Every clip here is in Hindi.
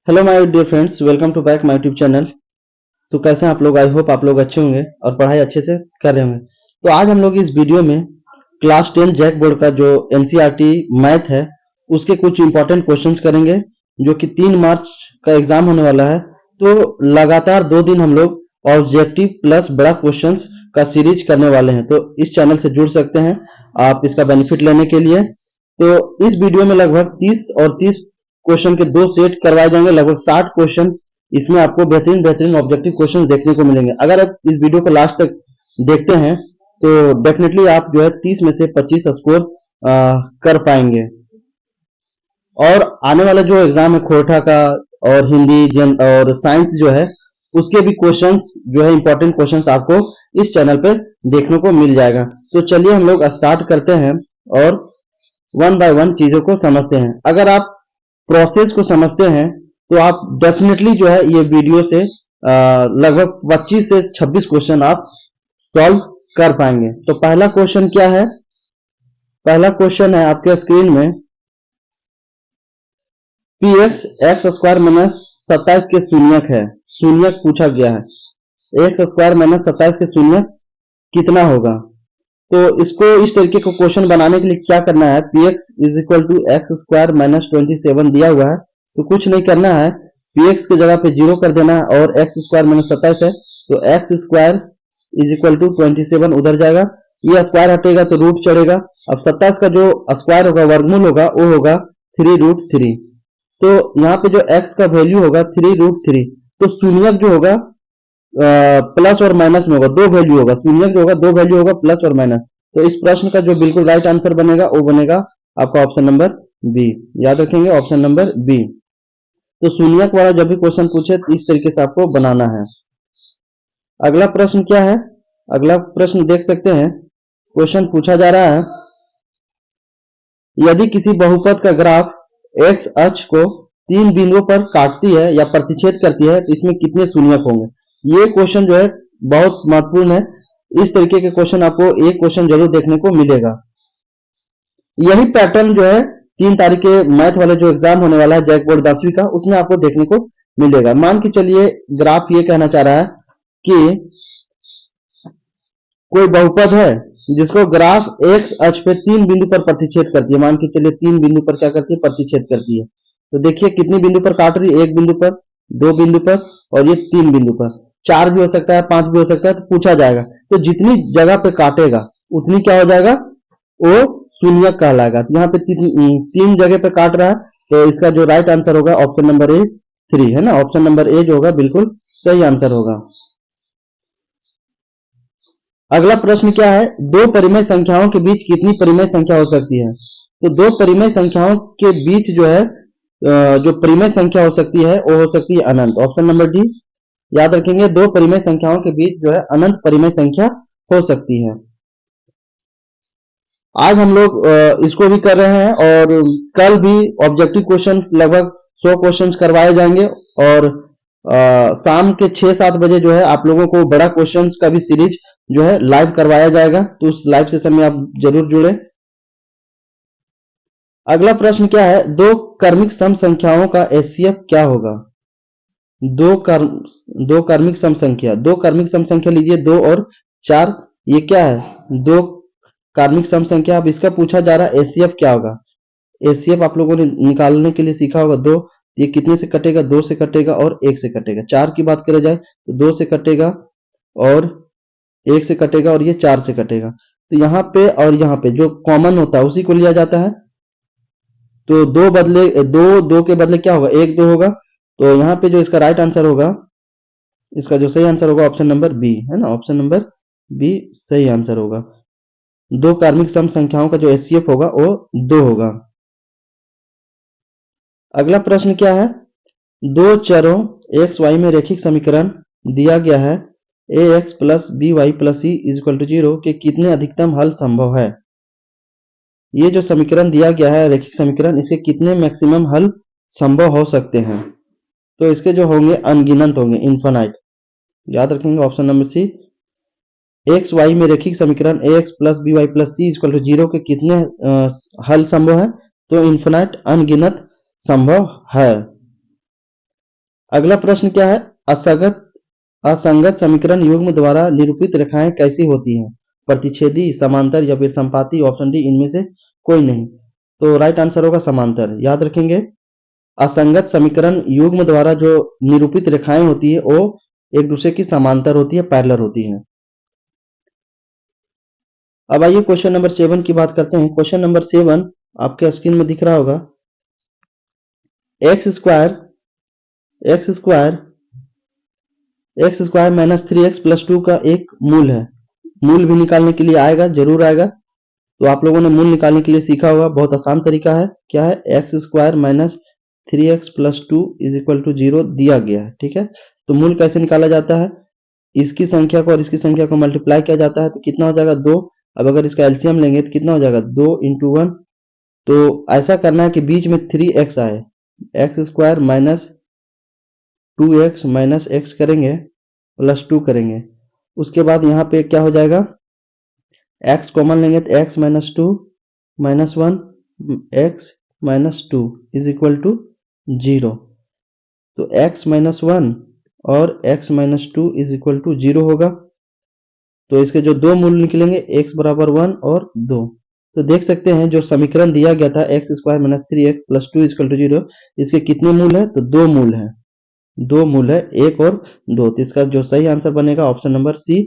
Hello my dear friends, welcome to back my YouTube channel. तो कैसे हैं आप लोग? आई होप आप लोग अच्छे होंगे और पढ़ाई अच्छे से कर रहे होंगे। तो आज हम लोग इस वीडियो में क्लास 10 जैक बोर्ड का जो एनसीईआरटी मैथ है उसके कुछ इंपॉर्टेंट क्वेश्चंस करेंगे, जो कि 3 मार्च का एग्जाम होने वाला है। तो लगातार 2 दिन हम लोग ऑब्जेक्टिव प्लस बड़ा क्वेश्चंस का सीरीज करने वाले हैं। तो इस चैनल से जुड़ सकते हैं आप इसका बेनिफिट लेने के लिए। तो इस वीडियो में लगभग 30 और 30 क्वेश्चन के 2 सेट करवाए जाएंगे। लगभग 60 क्वेश्चन इसमें आपको बेहतरीन बेहतरीन ऑब्जेक्टिव क्वेश्चन देखने को मिलेंगे। अगर आप इस वीडियो को लास्ट तक देखते हैं तो डेफिनेटली आप जो है 30 में से 25 स्कोर कर पाएंगे। और आने वाला जो एग्जाम है खोरठा का और हिंदी जन और साइंस जो है उसके भी क्वेश्चंस जो है इंपॉर्टेंट क्वेश्चंस आपको इस चैनल पे देखने को मिल जाएगा। तो चलिए हम लोग स्टार्ट करते हैं और वन बाय वन चीजों को समझते हैं। अगर आप प्रोसेस को समझते हैं तो आप डेफिनेटली जो है ये वीडियो से लगभग 25 से 26 क्वेश्चन आप सॉल्व कर पाएंगे। तो पहला क्वेश्चन क्या है? पहला क्वेश्चन है आपके स्क्रीन में, P x x square minus 27 के शून्यक है। शून्यक पूछा गया है। एक्स स्क्वायर माइनस 27 के शून्यक कितना होगा? तो इसको इस तरीके का क्वेश्चन बनाने के लिए क्या करना है, p x is equal to x square minus 27 दिया हुआ है तो कुछ नहीं करना है, पी एक्स की जगह पे 0 कर देना है और एक्स स्क्वायर माइनस 27 है तो x square is equal to 27 उधर जाएगा, ये स्क्वायर हटेगा तो रूट चढ़ेगा। अब 27 का जो स्क्वायर होगा वर्गमूल होगा वो होगा 3√3। तो यहाँ पे जो x का वैल्यू होगा 3√3। तो शून्यक जो होगा प्लस और माइनस में होगा, दो वैल्यू होगा। शून्यक जो होगा दो वैल्यू होगा प्लस और माइनस। तो इस प्रश्न का जो बिल्कुल राइट आंसर बनेगा वो बनेगा आपका ऑप्शन नंबर बी। याद रखेंगे ऑप्शन नंबर बी। तो शून्यक वाला जब भी क्वेश्चन पूछे तो इस तरीके से आपको बनाना है। अगला प्रश्न क्या है? अगला प्रश्न देख सकते हैं, क्वेश्चन पूछा जा रहा है, यदि किसी बहुपद का ग्राफ एक्स अक्ष को 3 बिंदुओं पर काटती है या प्रतिच्छेद करती है तो इसमें कितने शून्यक होंगे? ये क्वेश्चन जो है बहुत महत्वपूर्ण है। इस तरीके के क्वेश्चन आपको एक क्वेश्चन जरूर देखने को मिलेगा। यही पैटर्न जो है 3 तारीख के मैथ वाले जो एग्जाम होने वाला है जैक बोर्ड 10वीं का, उसमें आपको देखने को मिलेगा। मान के चलिए ग्राफ ये कहना चाह रहा है कि कोई बहुपद है जिसको ग्राफ एक्स अक्ष पे 3 बिंदु पर प्रतिच्छेद करती है। मान के चलिए 3 बिंदु पर क्या करती है? प्रतिच्छेद करती है। तो देखिए कितनी बिंदु पर काट रही है, 1 बिंदु पर, 2 बिंदु पर और ये 3 बिंदु पर। 4 भी हो सकता है, 5 भी हो सकता है। तो पूछा जाएगा तो जितनी जगह पे काटेगा उतनी क्या हो जाएगा? वो शून्यक कहलाएगा। तो यहाँ पे 3 जगह पे काट रहा है तो इसका जो राइट आंसर होगा ऑप्शन नंबर ए 3 है ना। ऑप्शन नंबर ए जो होगा बिल्कुल सही आंसर होगा। अगला प्रश्न क्या है, दो परिमेय संख्याओं के बीच कितनी परिमेय संख्या हो सकती है? तो दो परिमेय संख्याओं के बीच जो है जो परिमेय संख्या हो सकती है वो हो सकती है अनंत। Option number D. याद रखेंगे दो परिमेय संख्याओं के बीच जो है अनंत परिमेय संख्या हो सकती है। आज हम लोग इसको भी कर रहे हैं और कल भी ऑब्जेक्टिव क्वेश्चन लगभग 100 क्वेश्चंस करवाए जाएंगे और शाम के 6-7 बजे जो है आप लोगों को बड़ा क्वेश्चंस का भी सीरीज जो है लाइव करवाया जाएगा। तो उस लाइव सेशन में आप जरूर जुड़े। अगला प्रश्न क्या है, दो क्रमिक सम संख्याओं का एचसीएफ क्या होगा? दो क्रमिक सम संख्या, दो क्रमिक सम संख्या लीजिए 2 और 4। ये क्या है? दो कार्मिक सम संख्या। अब इसका पूछा जा रहा है एचसीएफ क्या होगा? एचसीएफ आप लोगों ने निकालने के लिए सीखा होगा। दो ये कितने से कटेगा? 2 से कटेगा और 1 से कटेगा। 4 की बात करें जाए तो 2 से कटेगा और 1 से कटेगा और ये 4 से कटेगा। तो यहाँ पे और यहाँ पे जो कॉमन होता है उसी को लिया जाता है। तो दो के बदले क्या होगा? 1 2 होगा। तो यहाँ पे जो इसका राइट आंसर होगा, इसका जो सही आंसर होगा ऑप्शन नंबर बी है ना। ऑप्शन नंबर बी सही आंसर होगा। दो कार्मिक सम संख्याओं का जो एचसीएफ होगा वो 2 होगा। अगला प्रश्न क्या है, दो चरों एक्स वाई में रैखिक समीकरण दिया गया है, a x plus b y plus c is equal to 0 के कितने अधिकतम हल संभव है? ये जो समीकरण दिया गया है रैखिक समीकरण, इसके कितने मैक्सिमम हल संभव हो सकते हैं? तो इसके जो होंगे अनगिनत होंगे, इन्फिनाइट। याद रखेंगे option number C. X y में रैखिक समीकरण a x plus b y plus c equal to 0 के कितने हल संभव है? तो इन्फिनाइट, अनगिनत संभव है। अगला प्रश्न क्या है, असंगत असंगत समीकरण युग्म द्वारा निरूपित रेखाएं कैसी होती हैं? प्रतिच्छेदी, समांतर या फिर संपाती? ऑप्शन डी इनमें से कोई नहीं। तो राइट आंसर होगा समांतर। याद रखेंगे, असंगत समीकरण युग्म द्वारा जो निरूपित रेखाएं होती है वो एक दूसरे की समांतर होती है, पैरेलल होती है। अब आइए क्वेश्चन नंबर 7 की बात करते हैं। क्वेश्चन नंबर 7 आपके स्क्रीन में दिख रहा होगा। X square x square x square minus 3x plus 2 का एक मूल है। मूल भी निकालने के लिए आएगा, जरूर आएगा। तो आप लोगों ने मूल निकालने के लिए सीखा होगा, बहुत आसान तरीका है। क्या है, x square minus 3x plus 2 is equal to 0 दिया गया है, ठीक है। तो मूल कैसे निकाला जाता है, इसकी संख्या को और इसकी संख्या को मल्टीप्लाई किया जाता है तो कितना हो जाएगा 2। अब अगर इसका एलसीएम लेंगे तो कितना हो जाएगा 2 इंटू 1। तो ऐसा करना है कि बीच में 3x आए, x square minus 2x minus x करेंगे प्लस 2 करेंगे। उसके बाद यहाँ पे क्या हो जाएगा, x कॉमन लेंगे तो x minus 2 minus 1 x minus 2 is equal to 0। तो x माइनस 1 और x minus 2 is equal to 0 होगा। तो इसके जो दो मूल निकलेंगे, x बराबर 1 और 2। तो देख सकते हैं जो समीकरण दिया गया था x square minus 3x plus 2 equal to 0, इसके कितने मूल है, तो दो मूल है। दो मूल है, 1 और 2। तो इसका जो सही आंसर बनेगा option number C.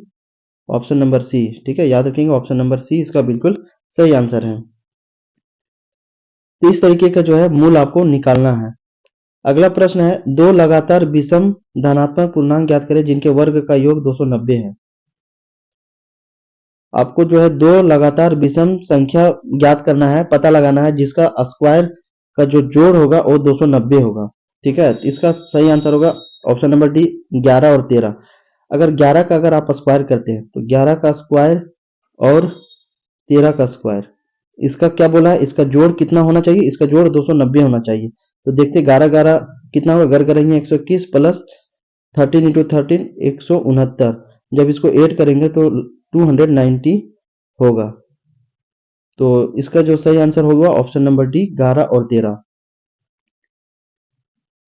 Option number C, ठीक है, याद रखेंगे ऑप्शन नंबर सी इसका बिल्कुल सही आंसर है। तो इस तरीके का जो है मूल आपको निकालना है। अगला प्रश्न है, दो लगातार विषम धनात्मक पूर्णांक ज्ञात करें जिनके वर्ग का योग 290 है। आपको जो है दो लगातार विषम संख्या ज्ञात करना है, पता लगाना है जिसका स्क्वायर का जो जोड़ होगा वो 290 होगा, ठीक है। इसका सही आंसर होगा ऑप्शन नंबर डी 11 और 13। अगर 11 का अगर आप स्क्वायर करते हैं तो 11 का स्क्वायर और 13 का स्क्वायर, इसका क्या बोला है, इसका जोड़ कितना होना चाहिए, इसका जोड़ 290 होना चाहिए। तो देखते 11 11 कितना होगा, घर करेंगे 121 प्लस 13 इंटू 13 169। जब इसको ऐड करेंगे तो 290 होगा। तो इसका जो सही आंसर होगा ऑप्शन नंबर डी 11 और 13।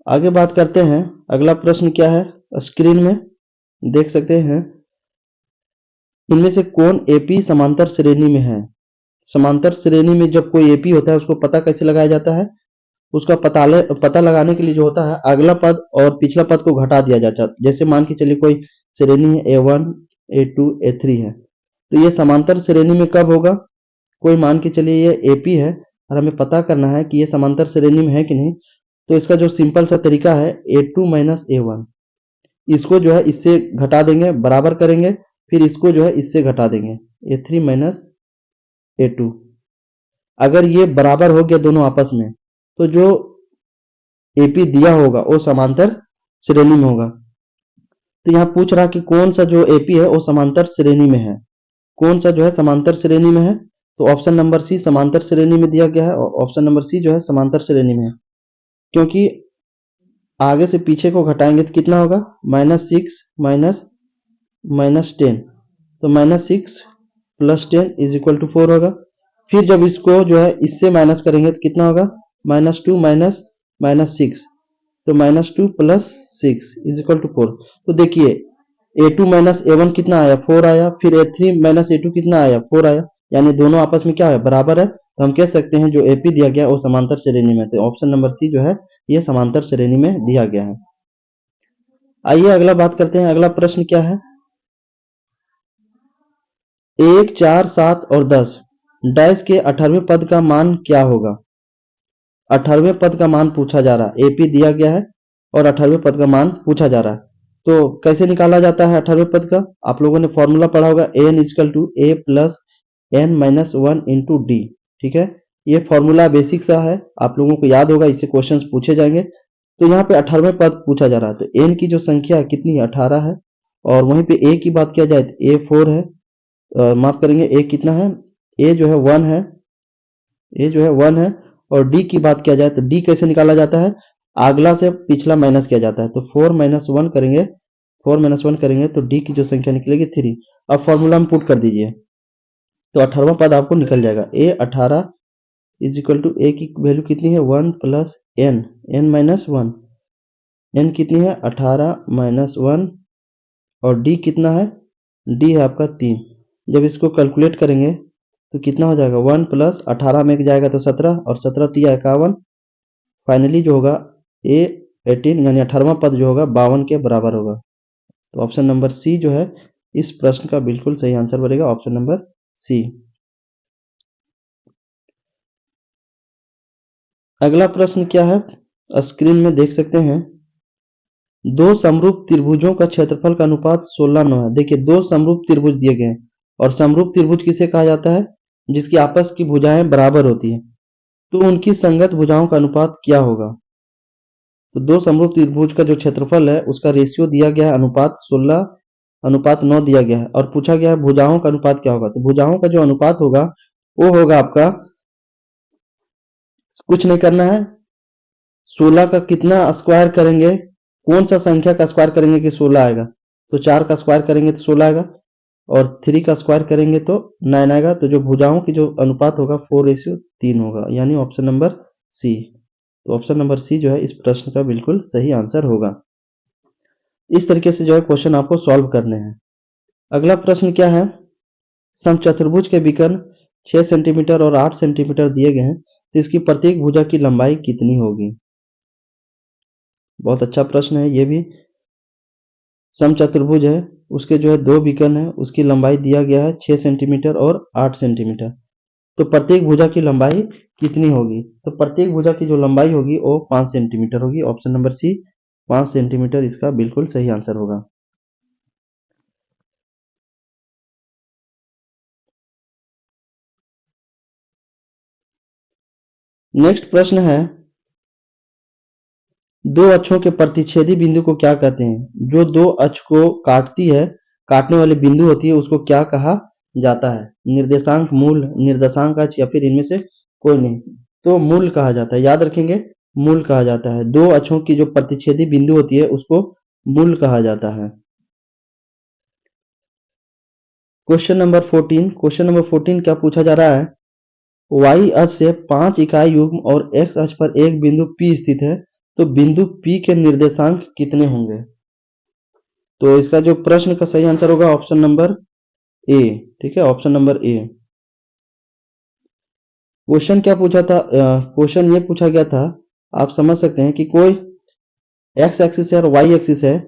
आगे बात करते हैं, अगला प्रश्न क्या है, स्क्रीन में देख सकते हैं। इनमें से कौन एपी समांतर श्रेणी में है? समांतर श्रेणी में जब कोई एपी होता है उसको पता कैसे लगाया जाता है, उसका पता लगाने के लिए जो होता है अगला पद और पिछला पद को घटा दिया जाता है। जैसे मान के चलिए कोई श्रेणी है A1 A2 A3 है, तो ये समांतर श्रेणी में कब होगा, कोई मान के चलिए ये एपी है और हमें पता करना है कि ये समांतर श्रेणी में है कि नहीं। तो इसका जो सिंपल सा तरीका है A2 माइनस A1, इसको जो है इससे घटा देंगे, बराबर करेंगे, फिर इसको जो है इससे घटा देंगे A3 माइनस A2। अगर ये बराबर हो गया दोनों आपस में तो जो एपी दिया होगा वो समांतर श्रेणी में होगा। तो यहाँ पूछ रहा कि कौन सा जो एपी है वो समांतर श्रेणी में है, कौन सा जो है समांतर श्रेणी में है। तो ऑप्शन नंबर सी समांतर श्रेणी में दिया गया है, और ऑप्शन नंबर सी जो है समांतर श्रेणी में है। क्योंकि आगे से पीछे को घटाएंगे तो कितना होगा, -6 माइनस -10, तो -6 प्लस 10 इज इक्वल टू 4 होगा। फिर जब इसको जो है इससे माइनस करेंगे तो कितना होगा, -2 माइनस -6, तो -2 प्लस 6 इज इक्वल टू 4। तो देखिए A2 माइनस A1 कितना आया, 4 आया, फिर A3 माइनस A2 कितना आया, 4 आया, यानी दोनों आपस में क्या है, बराबर है। तो हम कह सकते हैं जो एपी दिया गया वो समांतर श्रेणी में। तो ऑप्शन नंबर सी जो है ये समांतर श्रेणी में दिया गया है। आइए अगला बात करते हैं, अगला प्रश्न क्या है, 1 4 7 और 10 डैश के 18वें पद का मान क्या होगा? 18वें पद का मान पूछा जा रहा है, एपी दिया गया है और 18वें पद का मान पूछा जा रहा है। तो कैसे निकाला जाता है 18वें पद का, आप लोगों ने फॉर्मूला पढ़ा होगा n equal to a plus n minus 1 into d, ठीक है। ये फॉर्मूला बेसिक सा है, आप लोगों को याद होगा, इससे क्वेश्चंस पूछे जाएंगे। तो यहाँ पे 18वें पद पूछा जा रहा है, तो एन की जो संख्या है कितनी है, 18 है। और वहीं पे ए की बात किया जाए तो ए 4 है, माफ करेंगे ए कितना है, ए जो है 1 है, ए जो है 1 है। और डी की बात किया जाए तो डी कैसे निकाला जाता है, अगला से पिछला माइनस किया जाता है। तो 4 माइनस 1 करेंगे, 4 माइनस 1 करेंगे तो डी की जो संख्या निकलेगी 3। अब फॉर्मूला में पुट कर दीजिए तो 18वां पद आपको निकल जाएगा, a 18 is equal to a की वैल्यू कितनी है 1 plus n, n minus 1। n कितनी है 18 - 1 और d कितना है, d है आपका 3। जब इसको कैलकुलेट करेंगे तो कितना हो जाएगा 1 + 18 में जाएगा तो 17 और 17 × 3 = 51। फाइनली जो होगा ए 18 यानी 18वां पद जो होगा 52 के बराबर होगा। तो ऑप्शन नंबर सी जो है इस प्रश्न का बिल्कुल सही आंसर बनेगा, ऑप्शन नंबर सी। अगला प्रश्न क्या है, स्क्रीन में देख सकते हैं। दो समरूप त्रिभुजों का क्षेत्रफल का अनुपात 16:9 है। देखिए दो समरूप त्रिभुज दिए गए हैं और समरूप त्रिभुज किसे कहा जाता है, जिसकी आपस की भुजाएं बराबर होती हैं। तो उनकी संगत भुजाओं का अनुपात क्या होगा। तो दो समरूप त्रिभुज का जो क्षेत्रफल है उसका रेशियो दिया गया है अनुपात 16:9 दिया गया है और पूछा गया है भुजाओं का अनुपात क्या होगा। तो भुजाओं का जो अनुपात होगा वो होगा आपका, कुछ नहीं करना है, 16 का कितना स्क्वायर करेंगे, कौन सा संख्या का स्क्वायर करेंगे कि 16 आएगा। तो 4 का स्क्वायर करेंगे तो 16 आएगा और 3 का स्क्वायर करेंगे तो 9 आएगा। तो जो भुजाओं की जो अनुपात होगा 4:3 होगा, यानी ऑप्शन नंबर सी। तो ऑप्शन नंबर सी जो है इस प्रश्न का बिल्कुल सही आंसर होगा। इस तरीके से जो है क्वेश्चन आपको सॉल्व करने हैं। अगला प्रश्न क्या है, समचतुर्भुज के विकर्ण 6 सेंटीमीटर और 8 सेंटीमीटर दिए गए हैं, तो इसकी प्रत्येक भुजा की लंबाई कितनी होगी। बहुत अच्छा प्रश्न है ये भी। समचतुर्भुज है, उसके जो है दो विकर्ण है, उसकी लंबाई दिया गया है 6 सेंटीमीटर और 8 सेंटीमीटर। तो प्रत्येक भुजा की लंबाई कितनी होगी। तो प्रत्येक भुजा की जो लंबाई होगी वो 5 सेंटीमीटर होगी, ऑप्शन नंबर सी 5 सेंटीमीटर इसका बिल्कुल सही आंसर होगा। नेक्स्ट प्रश्न है, दो अक्षों के प्रतिच्छेदी बिंदु को क्या कहते हैं। जो दो अक्ष को काटती है, काटने वाली बिंदु होती है उसको क्या कहा जाता है। निर्देशांक, मूल, निर्देशांक अक्ष या फिर इनमें से कोई नहीं। तो मूल कहा जाता है, याद रखेंगे मूल कहा जाता है। दो अक्षों की जो प्रतिच्छेदी बिंदु होती है उसको मूल कहा जाता है। क्वेश्चन नंबर 14 क्या पूछा जा रहा है, y अक्ष से 5 इकाई युग्म और x अक्ष पर एक बिंदु P स्थित है, तो बिंदु P के निर्देशांक कितने होंगे। तो इसका जो प्रश्न का सही आंसर होगा ऑप्शन नंबर ए। ठीक है, ऑप्शन नंबर ए। क्वेश्चन क्या पूछा था, क्वेश्चन ये पूछा गया था, आप समझ सकते हैं कि कोई x एक्सिस है और y एक्सिस है,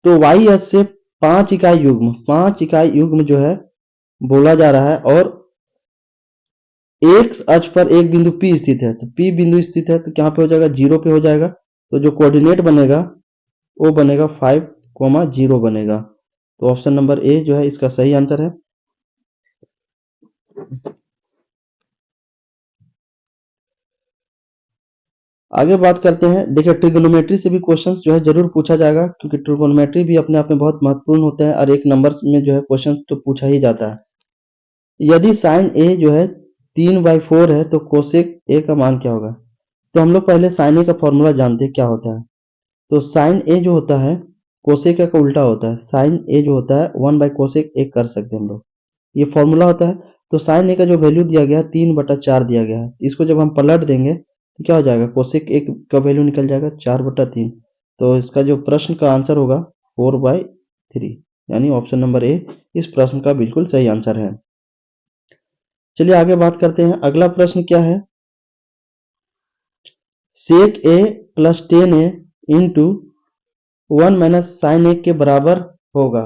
तो y अक्ष से 5 इकाई युग्म जो है बोला जा रहा है और एक अक्ष पर एक बिंदु P स्थित है। तो P बिंदु स्थित है तो क्या पे हो जाएगा, 0 पे हो जाएगा। तो जो कोऑर्डिनेट बनेगा वो बनेगा 5,0 बनेगा। तो ऑप्शन नंबर ए जो है इसका सही आंसर है। आगे बात करते हैं, देखिए ट्रिगोनोमेट्री से भी क्वेश्चंस जो है जरूर पूछा जाएगा, क्योंकि ट्रिगोनोमेट्री भी अपने आप में बहुत महत्वपूर्ण होता है और एक नंबर में जो है क्वेश्चंस तो पूछा ही जाता है। यदि साइन ए जो है 3/4 है तो कोसेक ए का मान क्या होगा। तो हम लोग पहले साइन ए का फॉर्मूला जानते हैं क्या होता है। तो साइन ए जो होता है कोसेक का उल्टा होता है। साइन ए जो होता है 1/कोसेक ए कर सकते हैं हम लोग, ये फॉर्मूला होता है। तो साइन ए का जो वैल्यू दिया गया है 3/4 दिया गया है, इसको जब हम पलट देंगे तो क्या हो जाएगा, कोसेक ए का वैल्यू निकल जाएगा 4/3। तो इसका जो प्रश्न का आंसर होगा 4/3, यानी ऑप्शन नंबर ए इस प्रश्न का बिल्कुल सही आंसर है। चलिए आगे बात करते हैं। अगला प्रश्न क्या है, sec A plus 10a into 1 minus sine A के बराबर होगा।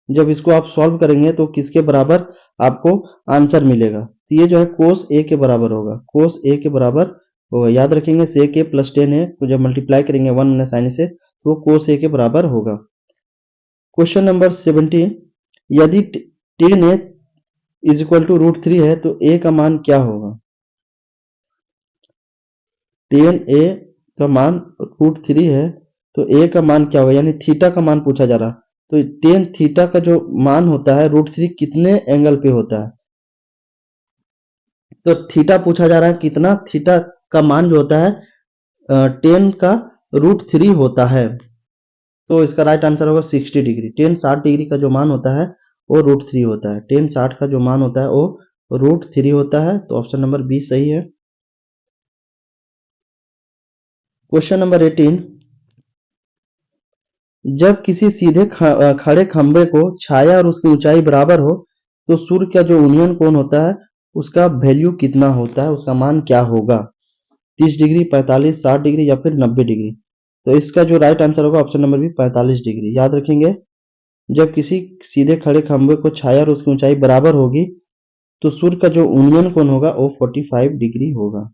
जब इसको आप सॉल्व करेंगे तो किसके बराबर आपको आंसर मिलेगा। तो ये जो है कोस ए के बराबर होगा, कोस ए के बराबर होगा। याद रखेंगे सेक ए प्लस 10a को जब मल्टीप्लाई करेंगे 1 माइनस साइन ए से तो कोस ए के बराबर होगा। क्वेश्चन नंबर 17, यदि 10a इज इक्वल टू √3 है तो a का मान क्या होगा। 10a का मान √3 है तो a का मान क्या होगा, यानी थीटा का मान पूछा जा रहा। तो टेन थीटा का जो मान होता है √3 कितने एंगल पे होता है। तो थीटा पूछा जा रहा है कितना, थीटा का मान जो होता है 10 का √3 होता है। तो इसका राइट आंसर होगा 60 डिग्री। 10 60 डिग्री का जो मान होता है वो √3 होता है। 10 60 का जो मान होता है वो √3 होता है। तो ऑप्शन नंबर बी सही है। क्वेश्चन नंबर 18, जब किसी सीधे खड़े खंभे को छाया और उसकी ऊंचाई बराबर हो तो सूर्य का जो यूनियन कोण होता है उसका वैल्यू कितना होता है, उसका मान क्या होगा? 30 डिग्री, 45, 60 डिग्री या फिर 90 डिग्री। तो इसका जो राइट आंसर होगा ऑप्शन नंबर बी 45 डिग्री। याद रखेंगे, जब किसी सीधे खड़े खंभे को छाया और उसकी ऊंचाई बराबर होगी तो सूर्य का जो यूनियन कोण होगा वो 45 डिग्री होगा।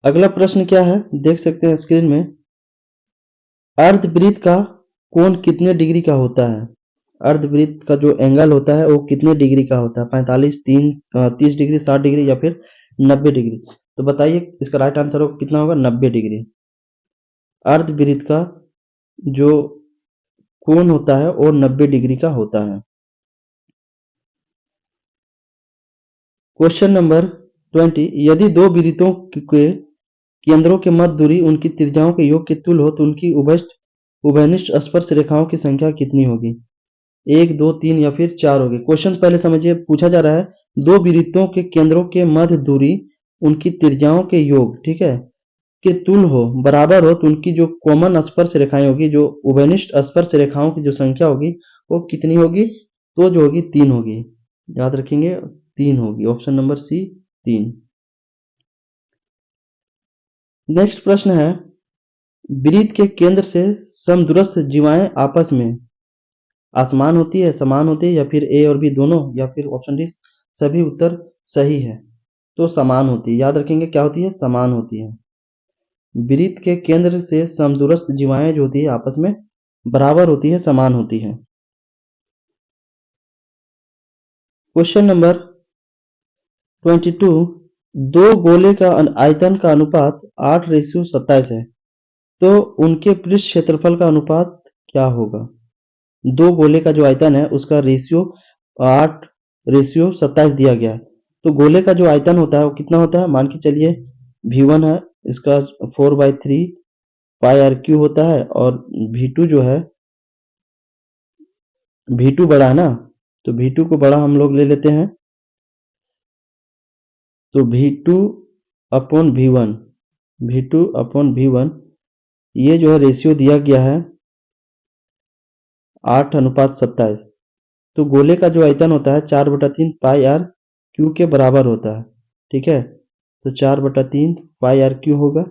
अगला प्रश्न क्या है देख सकते हैं स्क्रीन में। अर्धवृत्त का कोण कितने डिग्री का होता है? अर्धवृत्त का जो एंगल होता है वो कितने डिग्री का होता है? 45, 30 डिग्री, 60 डिग्री या फिर 90 डिग्री। तो बताइए इसका राइट आंसर होगा कितना होगा? 90 डिग्री। अर्धवृत्त का जो कोण होता है वो 90 डिग्री का होता है। क्वेश्चन नंबर 20, यदि दो वृत्तों के केंद्रों के मध्य दूरी उनकी त्रिज्याओं के योग के तुल्य हो तो उनकी उभयनिष्ठ स्पर्श रेखाओं की संख्या कितनी होगी? 1, 2, 3 या फिर 4 होगी। क्वेश्चन पहले समझिए, पूछा जा रहा है दो वृत्तों के केंद्रों के मध्य दूरी उनकी त्रिज्याओं के योग, ठीक है, के तुल्य हो, बराबर हो, तो उनकी जो कॉमन स्पर्श रेखाएं होगी, जो उभयनिष्ठ स्पर्श रेखाओं की जो संख्या होगी वो कितनी होगी? तो जो होगी 3 होगी। याद रखेंगे 3 होगी। ऑप्शन नंबर सी 3। नेक्स्ट प्रश्न है, वृत्त के केंद्र से समदूरस्थ जीवाएं आपस में असमान होती है, समान होती है या फिर ए और बी दोनों या फिर ऑप्शन डी सभी उत्तर सही है। तो समान होती है। याद रखेंगे क्या होती है? समान होती है। वृत्त के केंद्र से समदूरस्थ जीवाएं जो होती है आपस में बराबर होती है, समान होती है। क्वेश्चन नंबर 22, दो गोले का आयतन का अनुपात 8:27 है तो उनके पृष्ठ क्षेत्रफल का अनुपात क्या होगा? दो गोले का जो आयतन है उसका रेशियो 8:27 दिया गया है। तो गोले का जो आयतन होता है वो कितना होता है? मान के चलिए V1 है, इसका 4/3 पाई आर क्यू होता है, और V2 जो है, V2 बड़ा है ना, तो V2 को बड़ा हम लोग ले लेते हैं, तो V2 upon V1, V2 upon V1, ये जो है रेशियो दिया गया है 8:27। तो गोले का जो आयतन होता है 4/3 पाई आर क्यू के बराबर होता है, ठीक है। तो 4/3 पाई आर क्यू होगा,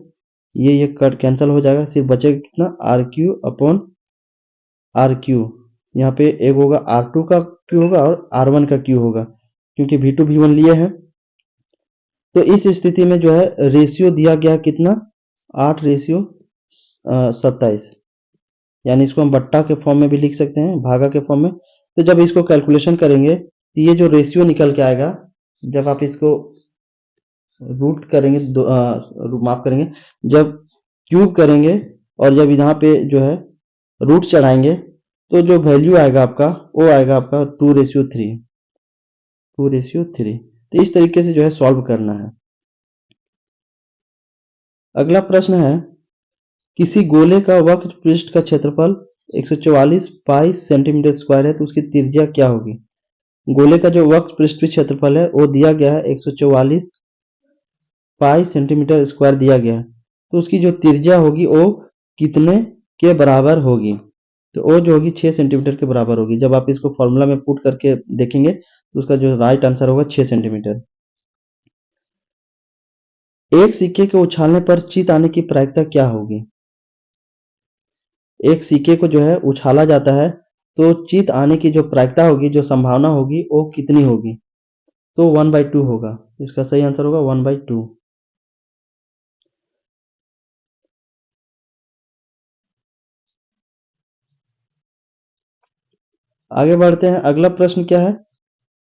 ये कट कैंसिल हो जाएगा, सिर्फ बचेगा कितना? R q upon r q. यहाँ पे एक होगा R2 का क्यू होगा और R1 का क्यू होगा, क्योंकि V2 V1 लिए हैं। तो इस स्थिति में जो है रेशियो दिया गया कितना? 8:27, यानी इसको हम बट्टा के फॉर्म में भी लिख सकते हैं, भागा के फॉर्म में। तो जब इसको कैलकुलेशन करेंगे तो ये जो रेशियो निकल के आएगा, जब आप इसको रूट करेंगे, माफ करेंगे, जब क्यूब करेंगे और जब यहाँ पे जो है रूट चढ़ाएंगे तो जो वैल्यू आएगा आपका वो आएगा आपका 2:3, 2:3। तो इस तरीके से जो है सॉल्व करना है। अगला प्रश्न है, किसी गोले का वक्र पृष्ठ का क्षेत्रफल 144 पाई सेंटीमीटर स्क्वायर है तो उसकी त्रिज्या क्या होगी? गोले का जो वक्र पृष्ठ क्षेत्रफल है वो दिया गया है 144 पाई सेंटीमीटर स्क्वायर दिया गया है, तो उसकी जो त्रिज्या होगी वो कितने के बराबर होगी? तो वो जो होगी 6 सेंटीमीटर के बराबर होगी। जब आप इसको फॉर्मूला में पुट करके देखेंगे तो उसका जो राइट आंसर होगा 6 सेंटीमीटर। एक सिक्के के उछालने पर चित आने की प्रायिकता क्या होगी? एक सिक्के को जो है उछाला जाता है तो चित आने की जो प्रायिकता होगी, जो संभावना होगी, वो कितनी होगी? तो 1/2 होगा। इसका सही आंसर होगा 1/2। आगे बढ़ते हैं। अगला प्रश्न क्या है,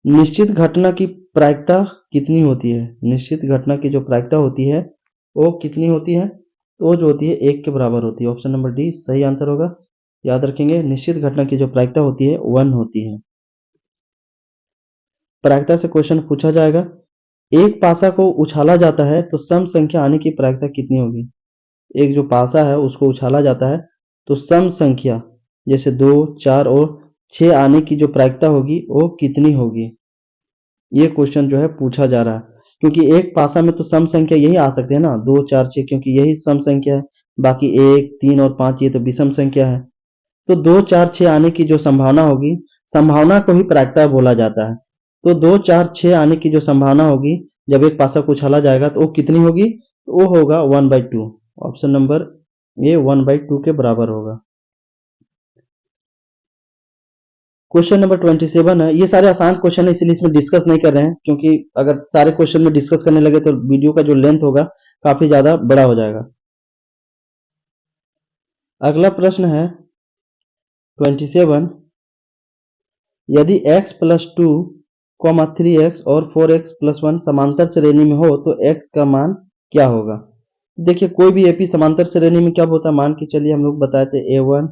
निश्चित घटना की प्रायिकता कितनी होती है? निश्चित घटना की जो प्रायिकता होती है वो कितनी होती है? तो वो जो होती है 1 के बराबर होती है। ऑप्शन नंबर डी सही आंसर होगा। याद रखेंगे निश्चित घटना की जो प्रायिकता होती है 1 होती है। प्रायिकता से क्वेश्चन पूछा जाएगा, एक पासा को उछाला जाता है तो सम संख्या आने की प्रायिकता कितनी होगी? एक जो पासा है उसको उछाला जाता है तो सम संख्या जैसे 2, 4 और 6 आने की जो प्रायिकता होगी वो कितनी होगी? ये क्वेश्चन जो है पूछा जा रहा है। क्योंकि एक पासा में तो सम संख्या यही आ सकते हैं ना, 2 4 6, क्योंकि यही सम संख्या है। बाकी 1 3 और 5 ये तो विषम संख्या है। तो 2 4 6 आने की जो संभावना होगी, संभावना को ही प्रायिकता बोला जाता है। तो 2 4 6 आने की जो संभावना होगी जब एक पासा को उछाला जाएगा तो वो कितनी होगी? तो वो होगा 1/2। ऑप्शन नंबर ए 1/2 के बराबर होगा। क्वेश्चन नंबर 27 है। ये सारे आसान क्वेश्चन है, इसलिए इसमें डिस्कस नहीं कर रहे हैं, क्योंकि अगर सारे क्वेश्चन में डिस्कस करने लगे तो वीडियो का जो लेंथ होगा काफी ज्यादा बड़ा हो जाएगा। अगला प्रश्न है 27। यदि x प्लस 2, 3x और 4x प्लस 1 समांतर श्रेणी में हो तो x का मान क्या होगा? देखिए कोई भी एपी समांतर श्रेणी में क्या होता है, मान के चलिए हम लोग बताए थे A1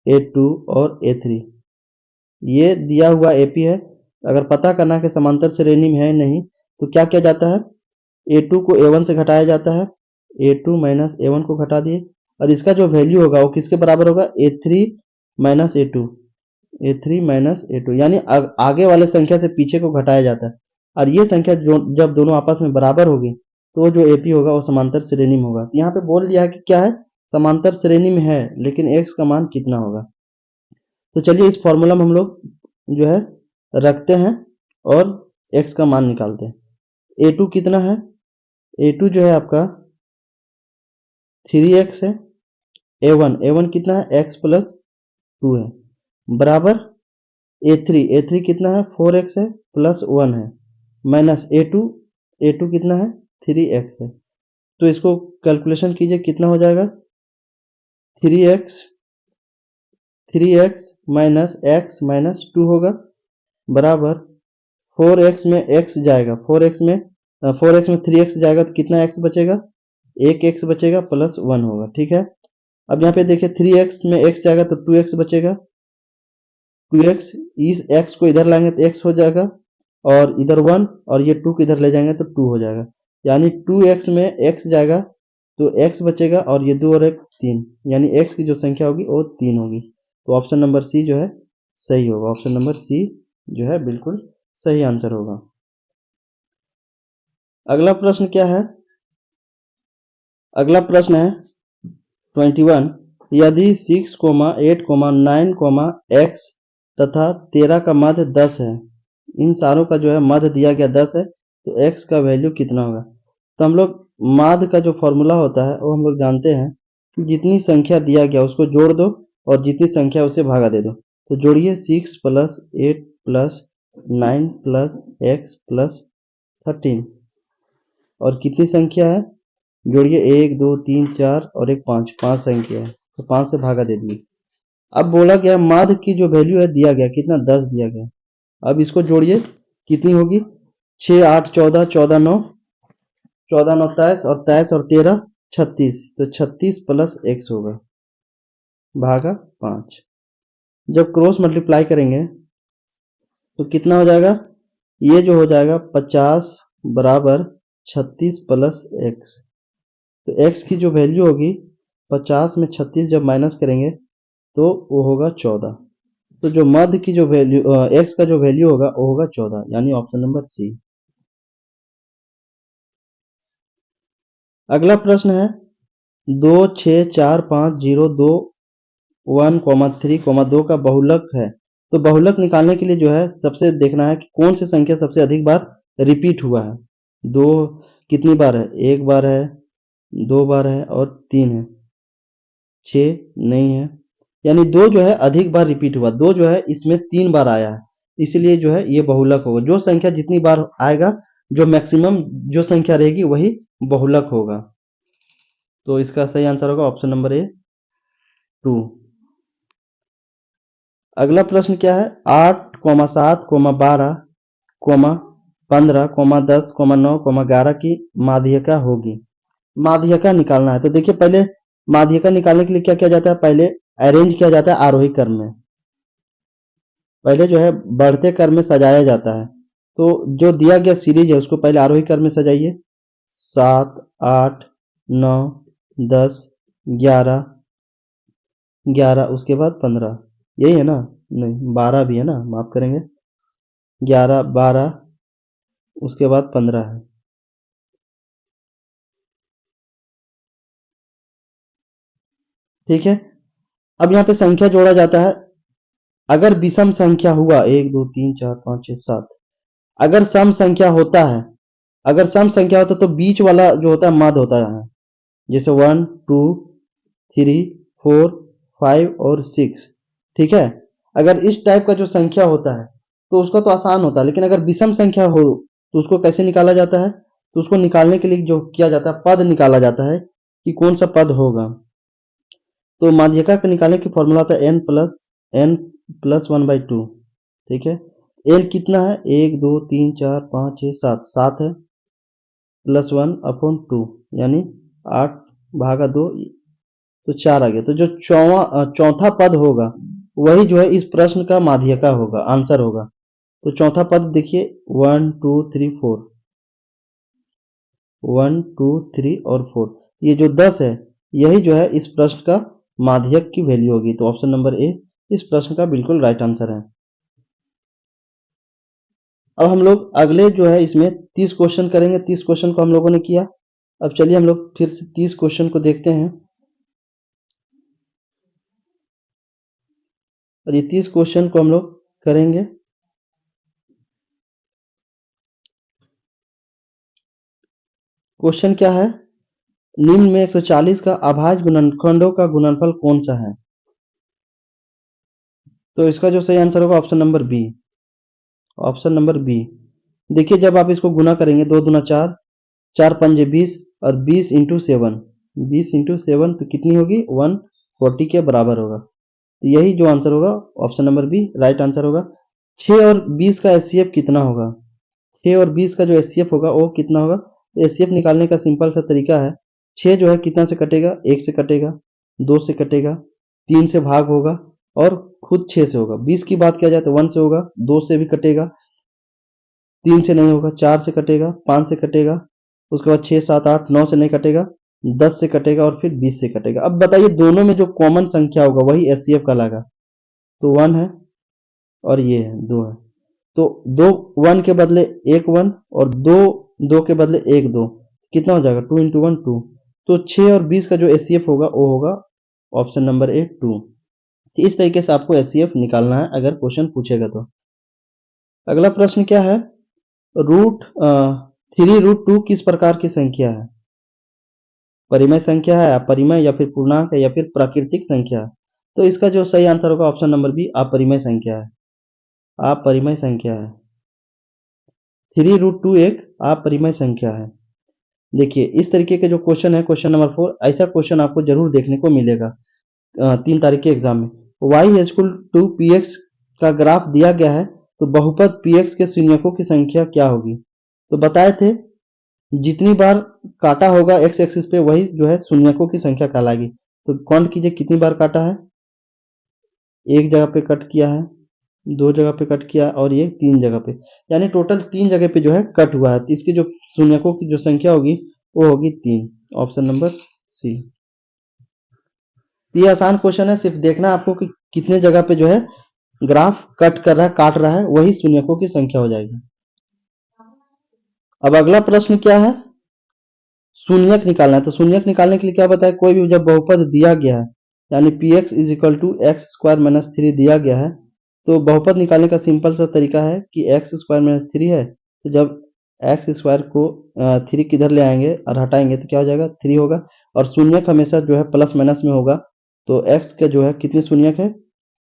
A2 और A3। ये दिया हुआ एपी है। अगर पता करना कि समांतर श्रेणी में है नहीं तो क्या किया जाता है, A2 को A1 से घटाया जाता है, A2 माइनस A1 को घटा दिए, और इसका जो वैल्यू होगा वो किसके बराबर होगा? A3 minus A2, A3 minus A2, यानी आगे वाले संख्या से पीछे को घटाया जाता है। और ये संख्या जो जब दोनों आपस में बराबर होगी तो जो एपी होगा वो समांतर श्रेणी में होगा। यहाँ पे बोल दिया है कि क्या है, समांतर श्रेणी में है, लेकिन x का मान कितना होगा। तो चलिए इस फॉर्मूला में हम लोग जो है रखते हैं और x का मान निकालते हैं। A2 कितना है? A2 जो है आपका 3x है। A1 कितना है? x प्लस 2 है, बराबर A3 कितना है? 4x है प्लस 1 है, माइनस A2 कितना है? 3x है। तो इसको कैलकुलेशन कीजिए, कितना हो जाएगा? 3x माइनस x माइनस 2 होगा, बराबर 4x में x जाएगा, 4x में 3x जाएगा तो कितना x बचेगा? एक x बचेगा प्लस 1 होगा। ठीक है, अब यहाँ पे देखिए 3x में x जाएगा तो 2x बचेगा, 2x, इस x को इधर लाएंगे तो x हो जाएगा, और इधर 1 और ये 2 को इधर ले जाएंगे तो 2 हो जाएगा, यानी 2x में x जाएगा तो x बचेगा, और ये 2 और 1 3, यानी x की जो संख्या होगी वो 3 होगी। तो ऑप्शन नंबर सी जो है सही होगा। ऑप्शन नंबर सी जो है बिल्कुल सही आंसर होगा। अगला प्रश्न क्या है? अगला प्रश्न है 21। यदि 6, 8, 9, x तथा 13 का मध्य 10 है, इन सारों का जो है मध्य दिया गया 10 है, तो x का वैल्यू कितना होगा? तो हम लोग माध्य का जो फॉर्मूला होता है वो हम लोग जानते हैं कि जितनी संख्या दिया गया उसको जोड़ दो और जितनी संख्या उसे भागा दे दो। तो जोड़िए 6 plus 8 plus 9 plus x plus 13, और कितनी संख्या है? जोड़िए 1 2 3 4 और एक 5, 5 संख्या है, तो 5 से भागा दे दिए। अब बोला गया माध्य की जो वैल्यू है दिया गया कितना? 10 दिया गया। अब इसको जोड़िए, कितनी होगी? 6 8 14, 14 9, 14 9 23, और 23 और 13 36, तो 36 प्लस x होगा, भागा 5। जब क्रॉस मल्टीप्लाई करेंगे तो कितना हो जाएगा? ये जो हो जाएगा 50 बराबर 36 प्लस x। तो x की जो वैल्यू होगी 50 में 36 जब माइनस करेंगे तो वो होगा 14। तो जो मध्य की जो वैल्यू x का जो वैल्यू होगा वो होगा 14, यानी ऑप्शन नंबर सी। अगला प्रश्न है 2 6 4 5 0 2 1, 3, 2 का बहुलक है। तो बहुलक निकालने के लिए जो है सबसे देखना है कि कौन सी संख्या सबसे अधिक बार रिपीट हुआ है। 2 कितनी बार है? एक बार है, 2 बार है और 3 है, 6 नहीं है, यानी 2 जो है अधिक बार रिपीट हुआ, 2 जो है इसमें 3 बार आया है, इसलिए जो है ये बहुलक होगा। जो संख्या जितनी बार आएगा, जो मैक्सिमम जो संख्या रहेगी वही बहुलक होगा। तो इसका सही आंसर होगा ऑप्शन नंबर ए 2। अगला प्रश्न क्या है? 8, 7, 12, 15, 10, 9, 11 की माध्यिका होगी। माध्यिका निकालना है। तो देखिए पहले माध्यिका निकालने के लिए क्या किया जाता है? पहले अरेंज किया जाता है आरोही क्रम में, पहले जो है बढ़ते क्रम में सजाया जाता है। तो जो दिया गया सीरीज है उसको पहले आरोही क्रम में सजाइए, 7 8 9 10 11 11, उसके बाद 15, यही है ना? नहीं 12 भी है ना, माफ करेंगे, 11 12, उसके बाद 15 है। ठीक है। अब यहाँ पे संख्या जोड़ा जाता है। अगर विषम संख्या हुआ 1 2 3 4 5 6 7, अगर सम संख्या होता है, अगर सम संख्या होता तो बीच वाला जो होता है मध्य होता है, जैसे 1 2 3 4 5 और 6। ठीक है। अगर इस टाइप का जो संख्या होता है तो उसका तो आसान होता है, लेकिन अगर विषम संख्या हो तो उसको कैसे निकाला जाता है? तो उसको निकालने के लिए जो किया जाता है, पद निकाला जाता है कि कौन सा पद होगा। तो माध्यिका का निकालने की फॉर्मूला होता है n+1/2। ठीक है। n कितना है? 1 2 3 4 5 6 7, 7 है, +1/2 यानी 8/2, तो 4 आ गया। तो जो चौथा पद होगा वही जो है इस प्रश्न का माध्यिका होगा, आंसर होगा। तो चौथा पद देखिए 1 2 3 4, 1 2 3 और 4, ये जो 10 है यही जो है इस प्रश्न का माध्यक की वैल्यू होगी। तो ऑप्शन नंबर ए इस प्रश्न का बिल्कुल राइट आंसर है। अब हम लोग अगले जो है इसमें 30 क्वेश्चन करेंगे। 30 क्वेश्चन को हम लोगों ने किया। अब चलिए हम लोग फिर से 30 क्वेश्चन को देखते हैं। और ये 30 क्वेश्चन को हम लोग करेंगे। क्वेश्चन क्या है? निम्न में 140 का अभाज्य गुणनखंडों का गुणनफल कौन सा है? तो इसका जो सही आंसर होगा option number B. Option number B. देखिए जब आप इसको गुना करेंगे, 2 दूना 4, 4 पंजे 20 और 20 इंटू 7, 20 इंटू 7 तो कितनी होगी? 140 के बराबर होगा। तो यही जो आंसर होगा option number B right answer होगा। 6 और 20 का एचसीएफ कितना होगा? 6 और 20 का जो एचसीएफ होगा वो कितना होगा? एचसीएफ निकालने का सिंपल सा तरीका है। 6 जो है कितना से कटेगा? 1 से कटेगा, 2 से कटेगा, 3 से भाग होगा और खुद 6 से होगा। 20 की बात किया जाए तो 1 से होगा, 2 से भी कटेगा, 3 से नहीं होगा, 4 से कटेगा, 5 से कटेगा, उसके बाद 6 7 8 9 से नहीं कटेगा, 10 से कटेगा और फिर 20 से कटेगा। अब बताइए दोनों में जो कॉमन संख्या होगा वही एचसीएफ कहलाएगा। तो 1 है और ये है 2 है। तो 2 1 के बदले 1 1 और 2 2 के बदले 1 2, कितना हो जाएगा? 2 इंटू 1 2। तो 6 और 20 का जो एचसीएफ होगा वो होगा ऑप्शन नंबर ए 2। तो इस तरीके से आपको एचसीएफ निकालना है अगर क्वेश्चन पूछेगा तो। अगला प्रश्न क्या है? रूट 3√2 किस प्रकार की संख्या है? परिमेय संख्या है, अपरिमेय या फिर पूर्णांक है या फिर प्राकृतिक संख्या है? तो इसका जो सही आंसर होगा ऑप्शन नंबर बी अपरिमेय संख्या है। अपरिमेय संख्या है। 3√2 एक अपरिमेय संख्या है। देखिए इस तरीके के जो क्वेश्चन है, क्वेश्चन नंबर 4, ऐसा क्वेश्चन आपको जरूर देखने को मिलेगा 3 तारीख के एग्जाम में। y=2px का ग्राफ दिया गया है तो बहुपद px के शून्यकों की संख्या क्या होगी? तो बताए थे जितनी बार काटा होगा x एक्सिस पे वही जो है शून्यकों की संख्या कहलाएगी। तो काउंट कीजिए कितनी बार काटा है। एक जगह पे कट किया है, 2 जगह पे कट किया और ये 3 जगह पे, यानी टोटल 3 जगह पे जो है कट हुआ है। तो इसकी जो शून्यकों की जो संख्या होगी वो होगी 3। Option number C. ये आसान क्वेश्चन है, सिर्फ देखना आपको कि कितने जगह पे जो है ग्राफ कट कर रहा है, काट रहा है, वही शून्यकों की संख्या हो जाएगी। अब अगला प्रश्न क्या है? शून्यक निकालना है। तो शून्यक निकालने के लिए क्या बताया? कोई भी जब बहुपद दिया गया है यानी px = x² - 3 दिया गया है तो बहुपद निकालने का सिंपल सा तरीका है कि x² - 3 है तो जब x² को 3 किधर ले आएंगे और हटाएंगे तो क्या हो जाएगा? 3 होगा। और शून्यक हमेशा जो है प्लस माइनस में होगा। तो x का जो है कितने शून्यक है?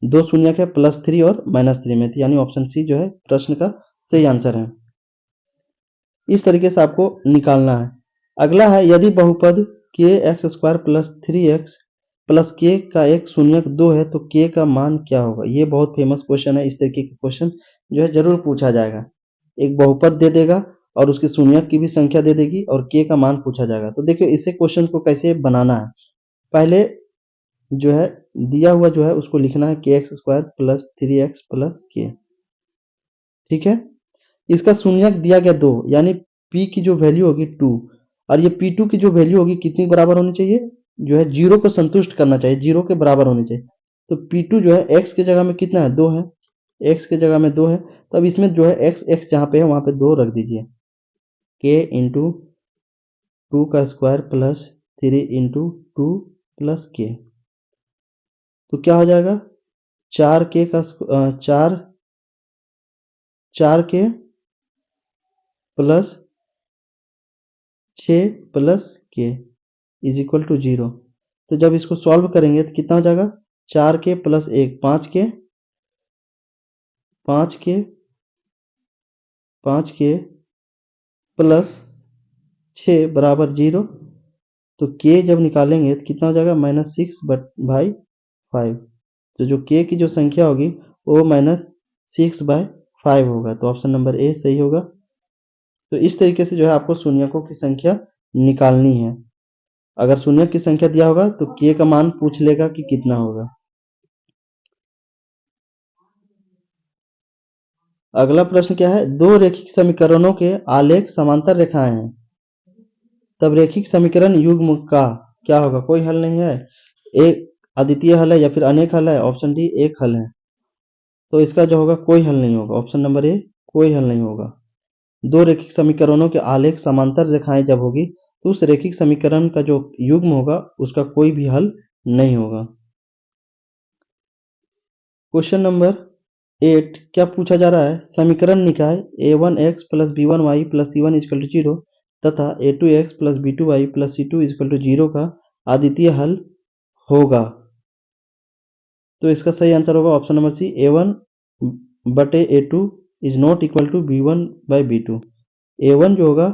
2 शून्यक है, +3 और -3 में। यानी ऑप्शन सी जो है प्रश्न का सही आंसर है। इस तरीके से आपको निकालना है। अगला है यदि बहुपद kx² + 3x + k का एक शून्यक 2 है तो k का मान क्या होगा? ये बहुत फेमस क्वेश्चन है। इस तरीके के क्वेश्चन जो है जरूर पूछा जाएगा। एक बहुपद दे देगा और उसके शून्यक की भी संख्या दे देगी और k का मान पूछा जाएगा। तो देखिए इसे क्वेश्चन को कैसे बनाना है। पहले जो है दिया हुआ जो है उसको लिखना है kx² + 3x + k। ठीक है। इसका शून्यक दिया गया 2 यानी p की जो वैल्यू होगी 2 और ये p2 की जो वैल्यू होगी कितनी बराबर होनी चाहिए? जो है 0 को संतुष्ट करना चाहिए, 0 के बराबर होनी चाहिए। तो p2 जो है x की जगह में कितना है? 2 है। x की जगह में 2 है तो अब इसमें जो है x जहाँ पे है वहाँ पे 2 रख दीजिए। k इंटू 2 का स्क्वायर + 3 इंटू 2 + k। तो क्या हो जाएगा, 4k का 4k plus 6 plus k is equal to 0। तो जब इसको सॉल्व करेंगे तो कितना हो जाएगा, 4k plus 1 5k 5k plus 6 बराबर 0। तो k जब निकालेंगे तो कितना हो जाएगा, -6/5। तो जो k की जो संख्या होगी वो -6/5 होगा। तो ऑप्शन नंबर ए सही होगा। तो इस तरीके से जो है आपको शून्यकों की संख्या निकालनी है। अगर शून्य की संख्या दिया होगा तो k का मान पूछ लेगा कि कितना होगा। अगला प्रश्न क्या है, दो रेखिक समीकरणों के आलेख समांतर रेखाएं हैं, तब रेखिक समीकरण युग्म का क्या होगा, कोई हल नहीं है, एक अद्वितीय हल है या फिर अनेक हल है। ऑप्शन डी एक हल है। तो इसका जो होगा कोई हल नहीं होगा, ऑप्शन नंबर ए कोई हल नहीं होगा। दो रेखिक समीकरणों के आलेख समांतर रेखाएं जब होगी तो उस रेखिक समीकरण का जो युग्म होगा उसका कोई भी हल नहीं होगा। क्वेश्चन नंबर 8 क्या पूछा जा रहा है, समीकरण निकाय a1x plus b1y plus c1 equal to 0 तथा a2x plus b2y plus c2 equal to 0 का अद्वितीय हल होगा। तो इसका सही आंसर होगा ऑप्शन नंबर सी, a1 बटे a2 is not equal to b1 by b2। a1 जो होगा,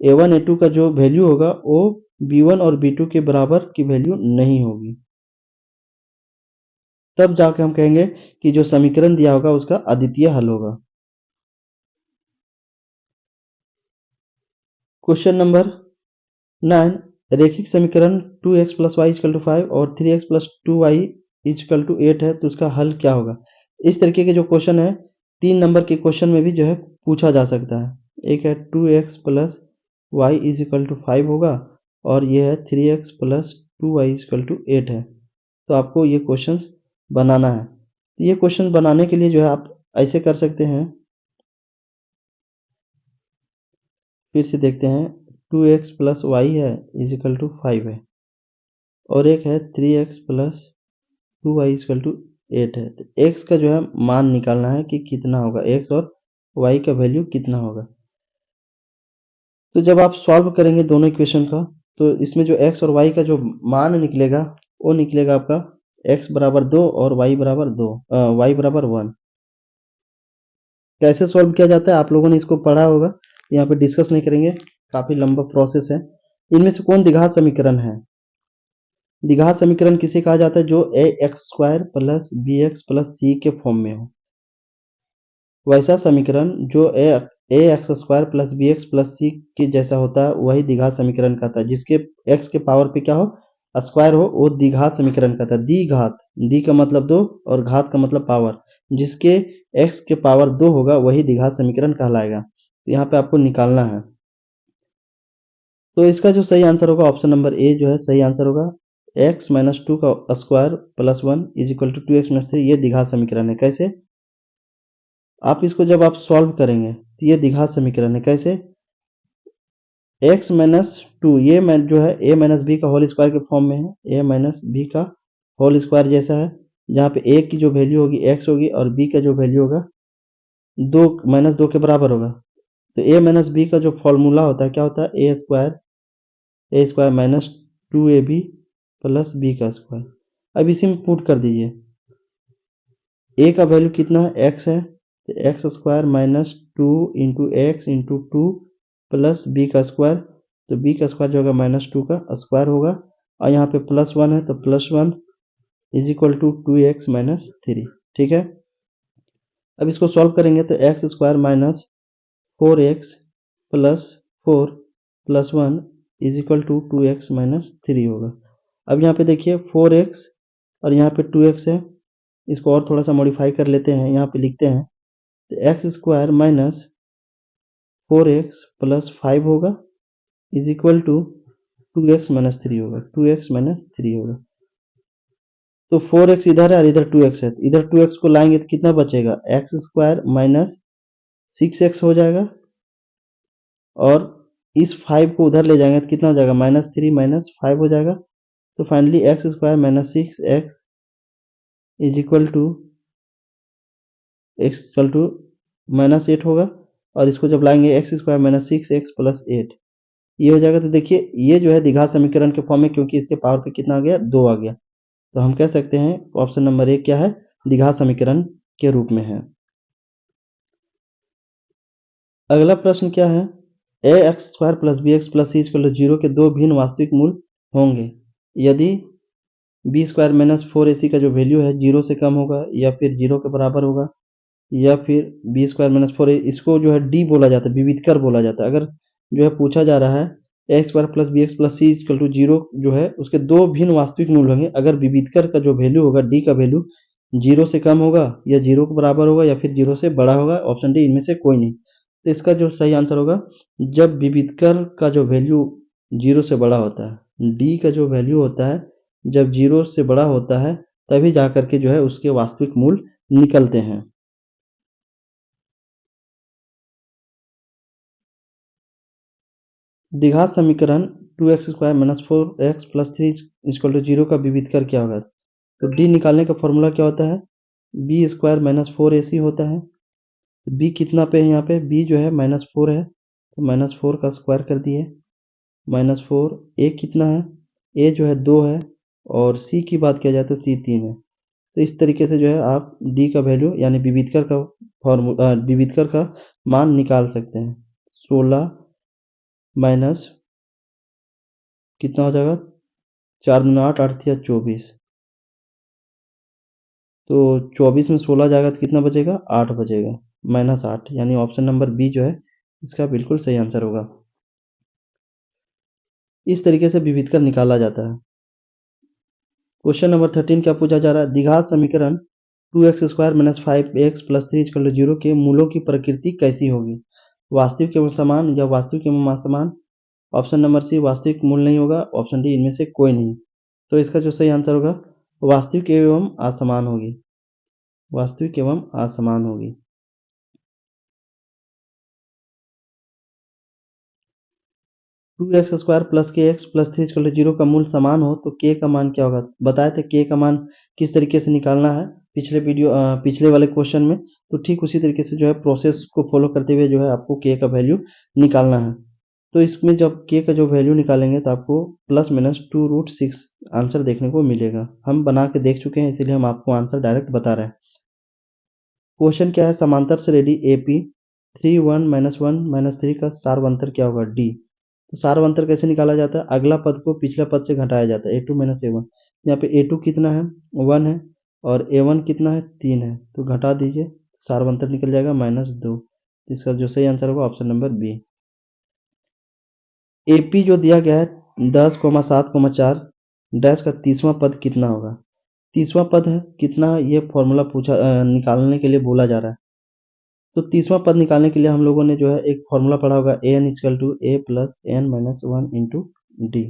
a1 a2 का जो वैल्यू होगा वो b1 और b2 के बराबर की वैल्यू नहीं होगी। तब जाके हम कहेंगे कि जो समीकरण दिया होगा उसका अद्वितीय हल होगा। क्वेश्चन नंबर 9 रेखिक समीकरण 2x plus Y equal to 5 और 3x plus 2y equal to 8 है, तो उसका हल क्या होगा। इस तरीके के जो क्वेश्चन है 3 नंबर के क्वेश्चन में भी जो है पूछा जा सकता है। एक है 2x plus y is equal to 5 होगा और ये है 3x plus 2y equal to 8 है। तो आपको ये क्वेश्चन बनाना है। तो ये क्वेश्चन बनाने के लिए जो है आप ऐसे कर सकते हैं, फिर से देखते हैं, 2x प्लस वाई है इज इक्वल टू 5 है और एक है 3x plus 2y equal to 8 है। तो x का जो है मान निकालना है कि कितना होगा, x और y का वैल्यू कितना होगा। तो जब आप सॉल्व करेंगे दोनों इक्वेशन का तो इसमें जो x और y का जो मान निकलेगा वो निकलेगा आपका x बराबर 2 और y बराबर 1। कैसे सॉल्व किया जाता है आप लोगों ने इसको पढ़ा होगा, यहाँ पे डिस्कस नहीं करेंगे, काफी लंबा प्रोसेस है। इनमें से कौन द्विघात समीकरण है, द्विघात समीकरण किसे कहा जाता है, जो a x square plus b x plus c के फॉर्म में हो। वैसा समीकरण जो a x square plus b x plus c के जैसा होता है वही द्विघात समीकरण कहता है। जिसके एक्स के पावर पे क्या हो, स्क्वायर हो, वो द्विघात समीकरण कहता है। द्विघात, द्वि का मतलब दो और घात का मतलब पावर, जिसके एक्स के पावर 2 होगा वही द्विघात समीकरण कहलाएगा। तो यहाँ पे आपको निकालना है। तो इसका जो सही आंसर होगा ऑप्शन नंबर ए जो है सही आंसर होगा। x माइनस 2 का square plus 1 is equal to 2x minus 3, ये द्विघात समीकरण है। कैसे, आप इसको जब आप सॉल्व करेंगे तो ये द्विघात समीकरण है। कैसे, x माइनस 2 ये जो है a माइनस बी का होल स्क्वायर के फॉर्म में है, a माइनस बी का होल स्क्वायर जैसा है, जहाँ पे a की जो वैल्यू होगी x होगी और b का जो वैल्यू होगा 2 माइनस 2 के बराबर होगा। तो a माइनस बी का जो फॉर्मूला होता है क्या होता है, a square minus 2ab plus b का स्क्वायर। अब इसी में पुट कर दीजिए, a का वैल्यू कितना है, x है, तो x square minus 2 into x into 2 plus b का स्क्वायर, तो बी का स्क्वायर जो होगा माइनस 2 का स्क्वायर होगा और यहाँ पे प्लस 1 है तो plus 1 is equal to 2x minus 3। ठीक है, अब इसको सॉल्व करेंगे तो x square minus 4x plus 4 plus 1 is equal to 2x minus 3 होगा। अब यहाँ पे देखिए 4x और यहाँ पे 2x है, इसको और थोड़ा सा मॉडिफाई कर लेते हैं। यहाँ पे लिखते हैं तो x square minus 4x plus 5 होगा is equal to 2x minus 3 होगा, 2x माइनस 3 होगा। तो 4x इधर है और इधर 2x है, तो इधर 2x को लाएंगे तो कितना बचेगा, एक्स स्क्वायर माइनस 6x हो जाएगा और इस 5 को उधर ले जाएंगे तो कितना हो जाएगा, -3 माइनस 5 हो जाएगा। तो finally x square minus 6x is equal to x equal to -8 होगा, और इसको जब लाएंगे x square minus 6x plus 8, ये हो जाएगा। तो देखिए ये जो है द्विघात समीकरण के फॉर्म में, क्योंकि इसके पावर पे कितना आ गया, 2 आ गया, तो हम कह सकते हैं ऑप्शन नंबर 1 क्या है, द्विघात समीकरण के रूप में है। अगला प्रश्न क्या है, a x square plus b x plus c equal to 0 के दो भिन्न वास्तविक मूल होंगे यदि बी स्क्वायर माइनस 4ac का जो वैल्यू है 0 से कम होगा या फिर 0 के बराबर होगा, या फिर बी स्क्वायर माइनस 4, इसको जो है डी बोला जाता है, विविधकर बोला जाता है। अगर जो है पूछा जा रहा है x square plus b x plus c equal to 0 जो है उसके दो भिन्न वास्तविक मूल होंगे, अगर विविधकर का जो वैल्यू होगा डी का वैल्यू 0 से कम होगा या 0 के बराबर होगा या फिर 0 से बड़ा होगा, ऑप्शन डी इनमें से कोई नहीं। तो इसका जो सही आंसर होगा, जब विविधकर का जो वैल्यू 0 से बड़ा होता है, डी का जो वैल्यू होता है जब 0 से बड़ा होता है, तभी जाकर के जो है उसके वास्तविक मूल निकलते हैं। द्विघात समीकरण 2x square minus 4x plus 3 equal to 0 का विविधकर क्या होगा, तो डी निकालने का फॉर्मूला क्या होता है, बी स्क्वायर माइनस 4ac होता है। बी कितना पे है, यहाँ पे बी जो है -4 है, तो -4 का स्क्वायर कर दिए, -4, ए कितना है, ए जो है 2 है, और सी की बात किया जाए तो सी 3 है। तो इस तरीके से जो है आप डी का वैल्यू यानी विविधकर का फॉर्मूला, विविधकर का मान निकाल सकते हैं। 16 माइनस कितना हो जाएगा, 4 दूनी 8, 8 तिया 24, तो 24 में 16 जाएगा तो कितना बचेगा, 8 बचेगा, -8, यानी ऑप्शन नंबर बी जो है इसका बिल्कुल सही आंसर होगा। इस तरीके से विविधकर निकाला जाता है। क्वेश्चन नंबर 13 क्या पूछा जा रहा है, द्विघात समीकरण 2x square minus 5x plus 3 equal to 0 के मूलों की प्रकृति कैसी होगी, वास्तविक एवं समान या वास्तविक एवं असमान। ऑप्शन नंबर सी वास्तविक मूल नहीं होगा, ऑप्शन डी इनमें से कोई नहीं। तो इसका जो सही आंसर होगा वास्तविक एवं असमान होगी, वास्तविक एवं असमान होगी। 2x स्क्वायर प्लस के एक्स प्लस 3 इक्वल टू 0 का मूल समान हो तो k का मान क्या होगा, बताए थे k का मान किस तरीके से निकालना है पिछले वाले क्वेश्चन में, तो ठीक उसी तरीके से जो है प्रोसेस को फॉलो करते हुए जो है आपको k का वैल्यू निकालना है। तो इसमें जब k का जो वैल्यू निकालेंगे तो आपको +-2√6 आंसर देखने को मिलेगा। हम बना के देख चुके हैं, इसीलिए हम आपको आंसर डायरेक्ट बता रहे हैं। क्वेश्चन क्या है, समांतर से रेडी AP 3 1 -1 -3 का सार्वंतर क्या होगा, डी। तो सार्वंतर कैसे निकाला जाता है, अगला पद को पिछला पद से घटाया जाता है, a2 - a1। यहाँ पे a2 कितना है, 1 है, और a1 कितना है, 3 है, तो घटा दीजिए, सार्वंतर निकल जाएगा -2। इसका जो सही आंसर होगा ऑप्शन नंबर बी। AP जो दिया गया है 10,7,4 डैश का 30वां पद कितना होगा, 30वां पद है कितना है, ये फॉर्मूला निकालने के लिए बोला जा रहा है। तो 30वां पद निकालने के लिए हम लोगों ने जो है एक फॉर्मूला पढ़ा होगा, an equal to a plus n minus 1 into d.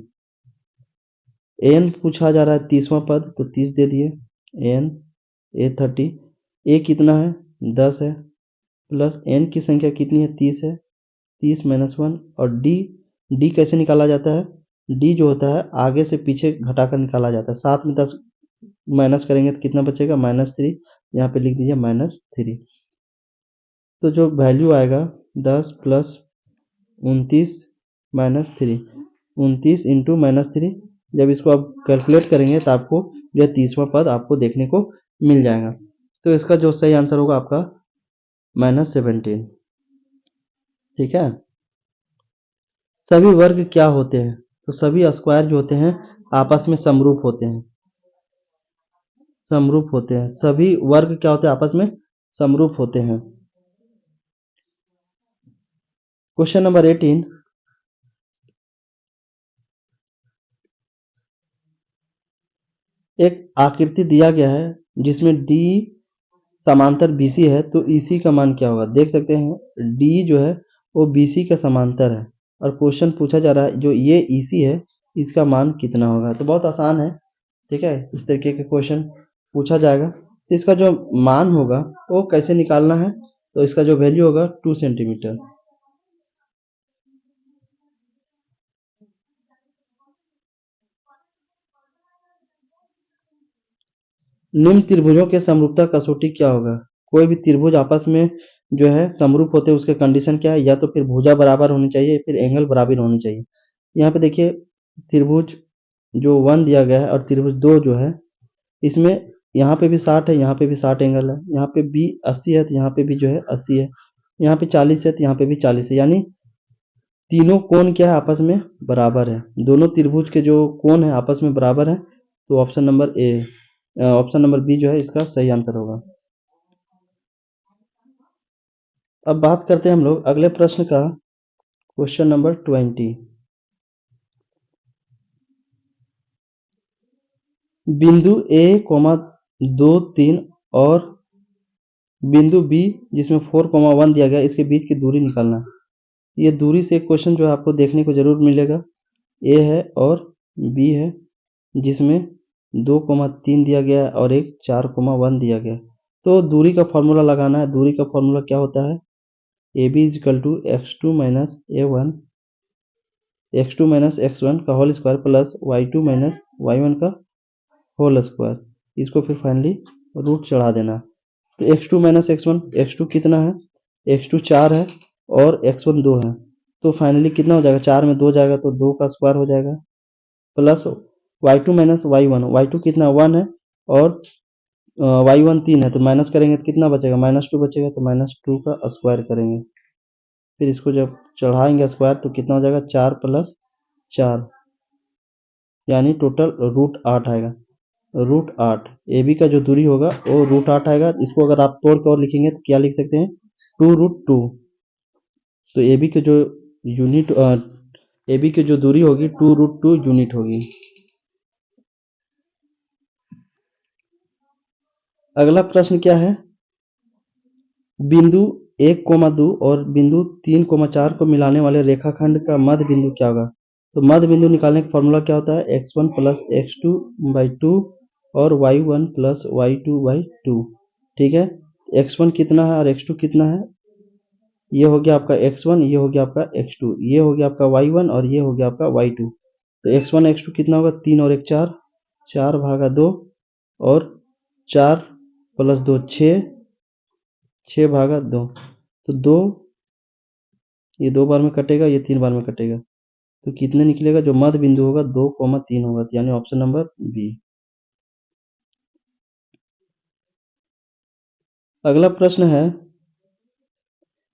N पूछा जा रहा है 30वां पद, तो 30 दे दिए, एन ए 30, ए कितना है 10 है, प्लस एन की संख्या कितनी है 30 है, 30 माइनस 1, और डी, डी कैसे निकाला जाता है, डी जो होता है आगे से पीछे घटाकर निकाला जाता है, 7 में 10 माइनस करेंगे तो कितना बचेगा -3, यहाँ पे लिख दीजिए -3। तो जो वैल्यू आएगा 10 प्लस 29 माइनस 3, 29 इंटू -3, जब इसको आप कैलकुलेट करेंगे तो आपको यह 30वां पद आपको देखने को मिल जाएगा। तो इसका जो सही आंसर होगा आपका -17। ठीक है। सभी वर्ग क्या होते हैं, तो सभी स्क्वायर जो होते हैं आपस में समरूप होते हैं, समरूप होते हैं, सभी वर्ग क्या होते हैं आपस में समरूप होते हैं। क्वेश्चन नंबर 18, एक आकृति दिया गया है जिसमें डी समांतर BC है, तो EC का मान क्या होगा, देख सकते हैं D जो है वो BC का समांतर है, और क्वेश्चन पूछा जा रहा है जो ये EC है इसका मान कितना होगा। तो बहुत आसान है, ठीक है, इस तरीके के क्वेश्चन पूछा जाएगा। तो इसका जो मान होगा वो कैसे निकालना है, तो इसका जो वैल्यू होगा 2 सेंटीमीटर। निम्न त्रिभुजों के समरूपता कसौटी क्या होगा? कोई भी त्रिभुज आपस में जो है समरूप होते हैं उसके कंडीशन क्या है? या तो फिर भुजा बराबर होनी चाहिए, फिर एंगल बराबर होनी चाहिए। यहाँ पे देखिए त्रिभुज जो 1 दिया गया है और त्रिभुज 2 जो है, इसमें यहाँ पे भी 60 है, यहाँ पे भी 60 एंगल है, यहाँ पे भी 80 है, तो यहाँ पे भी जो है 80 है, यहाँ पे 40 है, तो यहाँ पे भी 40 है, यानी तीनों कोण क्या है आपस में बराबर है। दोनों त्रिभुज के जो कोण है आपस में बराबर है, तो ऑप्शन नंबर बी जो है इसका सही आंसर होगा। अब बात करते हैं हम लोग अगले प्रश्न का, क्वेश्चन नंबर 20। बिंदु ए कोमा 2 3 और बिंदु बी जिसमें 4 1 दिया गया, इसके बीच की दूरी निकालना। ये दूरी से एक क्वेश्चन जो है आपको देखने को जरूर मिलेगा। ए है और बी है, जिसमें 2 3 दिया गया है और एक 4 1 दिया गया है। तो दूरी का फॉर्मूला लगाना है। दूरी का फॉर्मूला क्या होता है? A b is equal to x2 minus a1 x2 minus x1 का whole square plus y2 minus y1 का होल स्क्वायर। इसको फिर फाइनली रूट चढ़ा देना। तो x2 माइनस x1, x2 कितना है? x2 4 है और x1 2 है, तो फाइनली कितना हो जाएगा? 4 में 2 जाएगा तो 2 का स्क्वायर हो जाएगा, plus y2 minus y1, y2 कितना 1 है और y1 3 है, तो माइनस करेंगे तो कितना बचेगा? -2 बचेगा, तो -2 का स्क्वायर करेंगे। फिर इसको जब चढ़ाएंगे स्क्वायर तो कितना हो जाएगा? 4 प्लस 4, यानी टोटल √8 आएगा। √8 ए बी का जो दूरी होगा वो √8 आएगा। इसको अगर आप तोड़ के और लिखेंगे तो क्या लिख सकते हैं? 2√2। तो ए बी के जो यूनिट ए बी की जो दूरी होगी 2√2 यूनिट होगी। अगला प्रश्न क्या है? बिंदु 1, 2 और बिंदु 3, 4 को मिलाने वाले रेखाखंड का मध्य बिंदु क्या होगा? तो मध्य बिंदु निकालने का फॉर्मूला क्या होता है? x1 प्लस x2/2 और y1 प्लस y2/2। ठीक है, x1 कितना है और x2 कितना है? ये हो गया आपका x1, ये हो गया आपका x2, ये हो गया आपका y1 और ये हो गया आपका y2। तो x1 x2 कितना होगा? 3 और 1 4, 4/2 और 4 प्लस 2 6, 6/2। तो 2, ये 2 बार में कटेगा, ये 3 बार में कटेगा, तो कितने निकलेगा? जो मध्य बिंदु होगा 2, 3 होगा, यानी ऑप्शन नंबर बी। अगला प्रश्न है,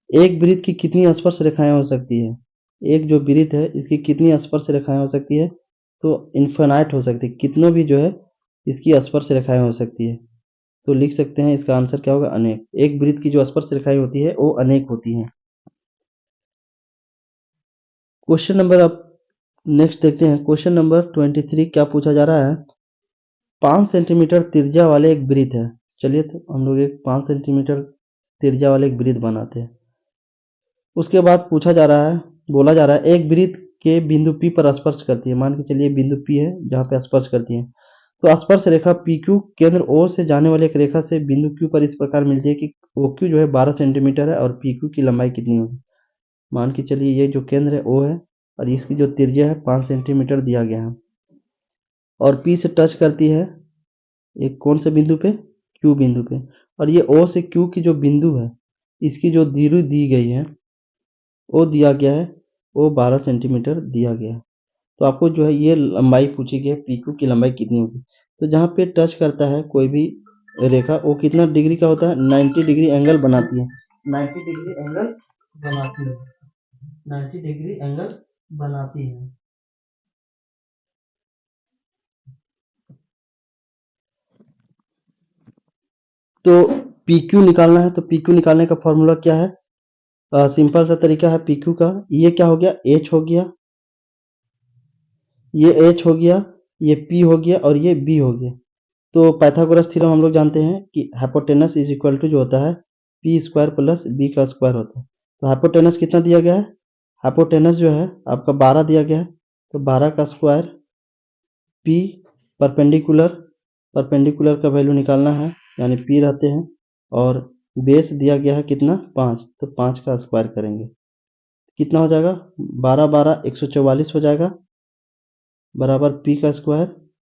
एक वृत्त की कितनी स्पर्श रेखाएं हो सकती है? एक जो वृत्त है इसकी कितनी स्पर्श रेखाएं हो सकती है? तो इन्फिनाइट हो सकती है, कितनों भी जो है इसकी स्पर्श रेखाएं हो सकती है। तो लिख सकते हैं इसका आंसर क्या होगा? अनेक। एक वृत्त की जो स्पर्श रेखाएं होती है वो अनेक होती हैं। क्वेश्चन नंबर अब नेक्स्ट देखते हैं। क्वेश्चन नंबर 23 क्या पूछा जा रहा है? 5 सेंटीमीटर त्रिज्या वाले एक वृत्त है। चलिए तो हम लोग एक 5 सेंटीमीटर त्रिज्या वाले एक वृत्त बनाते हैं। उसके बाद पूछा जा रहा है, बोला जा रहा है एक वृत्त के बिंदु P पर स्पर्श करती है। मान के चलिए बिंदु P है जहाँ पे स्पर्श करती है, तो स्पर्श रेखा PQ केंद्र O से जाने वाली एक रेखा से बिंदु Q पर इस प्रकार मिलती है कि OQ जो है 12 सेंटीमीटर है और PQ की लंबाई कितनी होगी? मान के चलिए ये जो केंद्र है O है और इसकी जो त्रिज्या है 5 सेंटीमीटर दिया गया है और P से टच करती है एक कौन से बिंदु पे? Q बिंदु पे। और ये O से Q की जो बिंदु है इसकी जो दूरी दी गई है वो दिया गया है, वो 12 सेंटीमीटर दिया गया है। तो आपको जो है ये लंबाई पूछी गई है, PQ की लंबाई कितनी होगी? तो जहाँ पे टच करता है कोई भी रेखा वो कितना डिग्री का होता है? 90 डिग्री एंगल बनाती है। 90 डिग्री एंगल बनाती है। 90 डिग्री एंगल बनाती है। तो PQ निकालना है, तो PQ निकालने का फॉर्मूला क्या है? सिंपल सा तरीका है PQ का। ये क्या हो गया? H हो गया, ये H हो गया, ये P हो गया और ये B हो गया। तो पाइथागोरस थ्योरम हम लोग जानते हैं कि हाइपोटेनस इज इक्वल टू जो होता है पी स्क्वायर प्लस बी का स्क्वायर होता है। तो हाइपोटेनस कितना दिया गया है? हाइपोटेनस जो है आपका 12 दिया गया है, तो 12 का स्क्वायर पी परपेंडिकुलर, परपेंडिकुलर का वैल्यू निकालना है यानी पी रहते हैं, और बेस दिया गया है कितना? 5, तो 5 का स्क्वायर करेंगे कितना हो जाएगा? 12 12 144 हो जाएगा, बराबर पी का square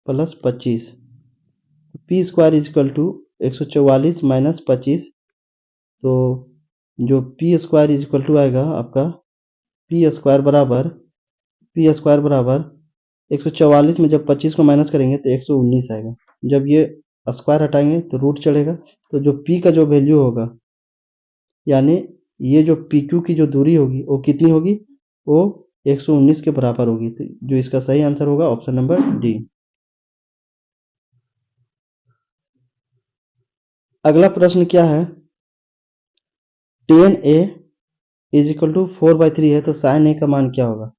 plus 25। P square is equal to 144 minus 25, तो जो p square is equal to आएगा आपका पी स्क्वायर बराबर 144 में जब 25 को माइनस करेंगे तो 119 आएगा। जब ये स्क्वायर हटाएंगे तो रूट चढ़ेगा, तो जो पी का जो वैल्यू होगा, यानी ये जो पी क्यू की जो दूरी होगी वो कितनी होगी, वो 119 के बराबर होगी। तो जो इसका सही आंसर होगा ऑप्शन नंबर डी। अगला प्रश्न क्या है, 10a इज इक्वल टू 4/3 है, तो साइन ए का मान क्या होगा।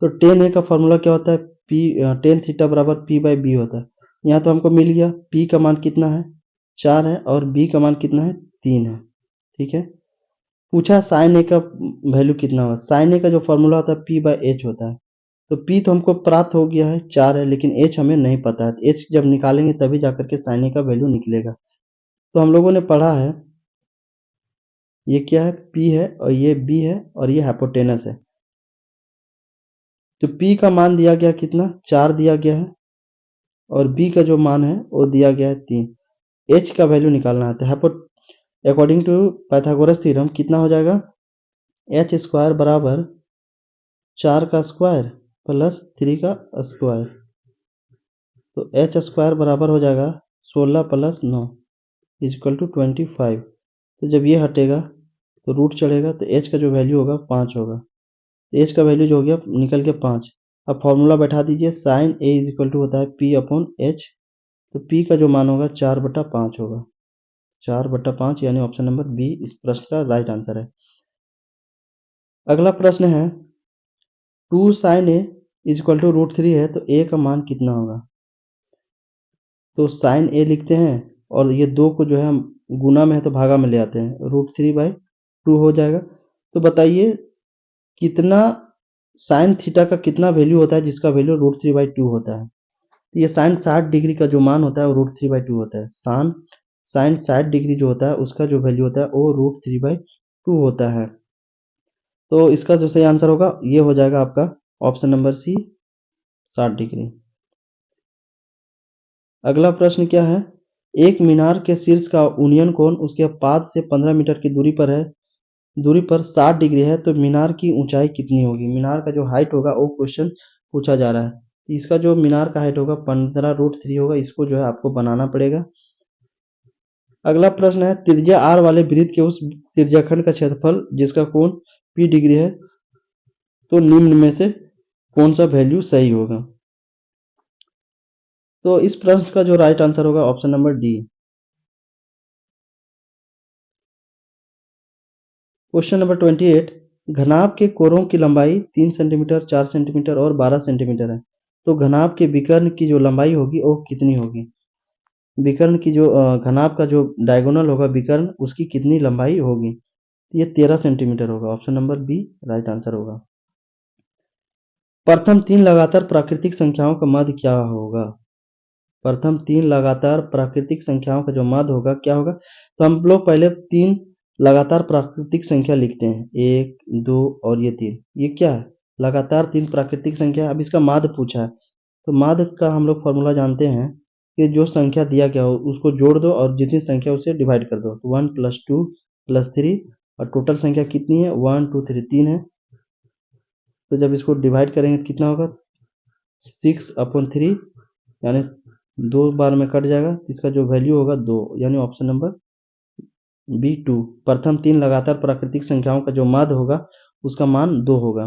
तो 10a का फॉर्मूला क्या होता है, पी टेन थीटा बराबर पी बाई बी होता है। यहाँ तो हमको मिल गया p का मान कितना है 4 है और b का मान कितना है 3 है। ठीक है, पूछा साइन ए का वैल्यू कितना होगा। साइन ए का जो फॉर्मूला होता है पी बाई एच होता है। तो पी तो हमको प्राप्त हो गया है 4 है, लेकिन एच हमें नहीं पता है। एच जब निकालेंगे तभी जाकर के साइन ए का वैल्यू निकलेगा। तो हम लोगों ने पढ़ा है ये क्या है, P है और ये B है और ये हाइपोटेनस है। तो P का मान दिया गया कितना 4 दिया गया है और B का जो मान है वो दिया गया है 3। H का वैल्यू निकालना है। तो अकॉर्डिंग टू पाइथागोरस थ्योरम कितना हो जाएगा, h स्क्वायर बराबर 4 का स्क्वायर प्लस 3 का स्क्वायर। तो h स्क्वायर बराबर हो जाएगा 16 प्लस 9 इजक्वल टू 25। तो जब ये हटेगा तो रूट चढ़ेगा, तो h का जो वैल्यू होगा 5 होगा। एच का वैल्यू जो हो गया निकल के 5। अब फॉर्मूला बैठा दीजिए, sine a is equal to होता है पी अपॉन एच। तो पी का जो मान होगा 4/5 होगा, 4/5, यानी ऑप्शन नंबर बी इस प्रश्न का राइट आंसर है। अगला प्रश्न है 2 sine a is equal to √3 है, तो ए का मान कितना होगा। तो साइन ए लिखते हैं और ये 2 को जो है हम गुना में है तो भागा में ले आते हैं, √3/2 हो जाएगा। तो बताइए कितना साइन थीटा का कितना वैल्यू होता है जिसका वैल्यू √3/2 होता है। तो ये साइन 60 डिग्री का जो मान होता है वो √3/2 होता है। साइन 60 डिग्री जो होता है उसका जो वैल्यू होता है वो √3/2 होता है। तो इसका जो सही आंसर होगा ये हो जाएगा आपका ऑप्शन नंबर सी 60 डिग्री। अगला प्रश्न क्या है, एक मीनार के शीर्ष का यूनियन कोण उसके पाद से 15 मीटर की दूरी पर 60 डिग्री है, तो मीनार की ऊंचाई कितनी होगी। मीनार का जो हाइट होगा वो क्वेश्चन पूछा जा रहा है। इसका जो मीनार का हाइट होगा 15√3 होगा, इसको जो है आपको बनाना पड़ेगा। अगला प्रश्न है, त्रिज्या r वाले वृत्त के उस त्रिज्याखंड का क्षेत्रफल जिसका कोण p डिग्री है, तो निम्न में से कौन सा वैल्यू सही होगा। तो इस प्रश्न का जो राइट आंसर होगा option number D. Question number 28, घनाभ के कोरों की लंबाई 3 सेंटीमीटर, 4 सेंटीमीटर और 12 सेंटीमीटर है, तो घनाभ के विकर्ण की जो लंबाई होगी वो कितनी होगी। विकर्ण की जो घनाभ का जो डायगोनल होगा विकर्ण, उसकी कितनी लंबाई होगी। ये 13 सेंटीमीटर होगा, option number B right answer होगा। प्रथम 3 लगातार प्राकृतिक संख्याओं का मध्य क्या होगा। प्रथम 3 लगातार प्राकृतिक संख्याओं का जो मध्य होगा क्या होगा। तो हम लोग पहले 3 लगातार प्राकृतिक संख्या लिखते हैं, 1, 2 और ये 3। ये क्या है, लगातार 3 प्राकृतिक संख्या। अब इसका माध्य पूछा है, तो माध्य का हम लोग फॉर्मूला जानते हैं कि जो संख्या दिया गया हो उसको जोड़ दो और जितनी संख्या उसे डिवाइड कर दो। 1 + 2 + 3 और टोटल संख्या कितनी है 1 2 3 3 है। तो जब इसको डिवाइड करेंगे तो कितना होगा 6/3, यानी 2 बार में कट जाएगा। इसका जो वैल्यू होगा 2, यानी ऑप्शन नंबर B2। प्रथम 3 लगातार प्राकृतिक संख्याओं का जो माध्य होगा उसका मान 2 होगा।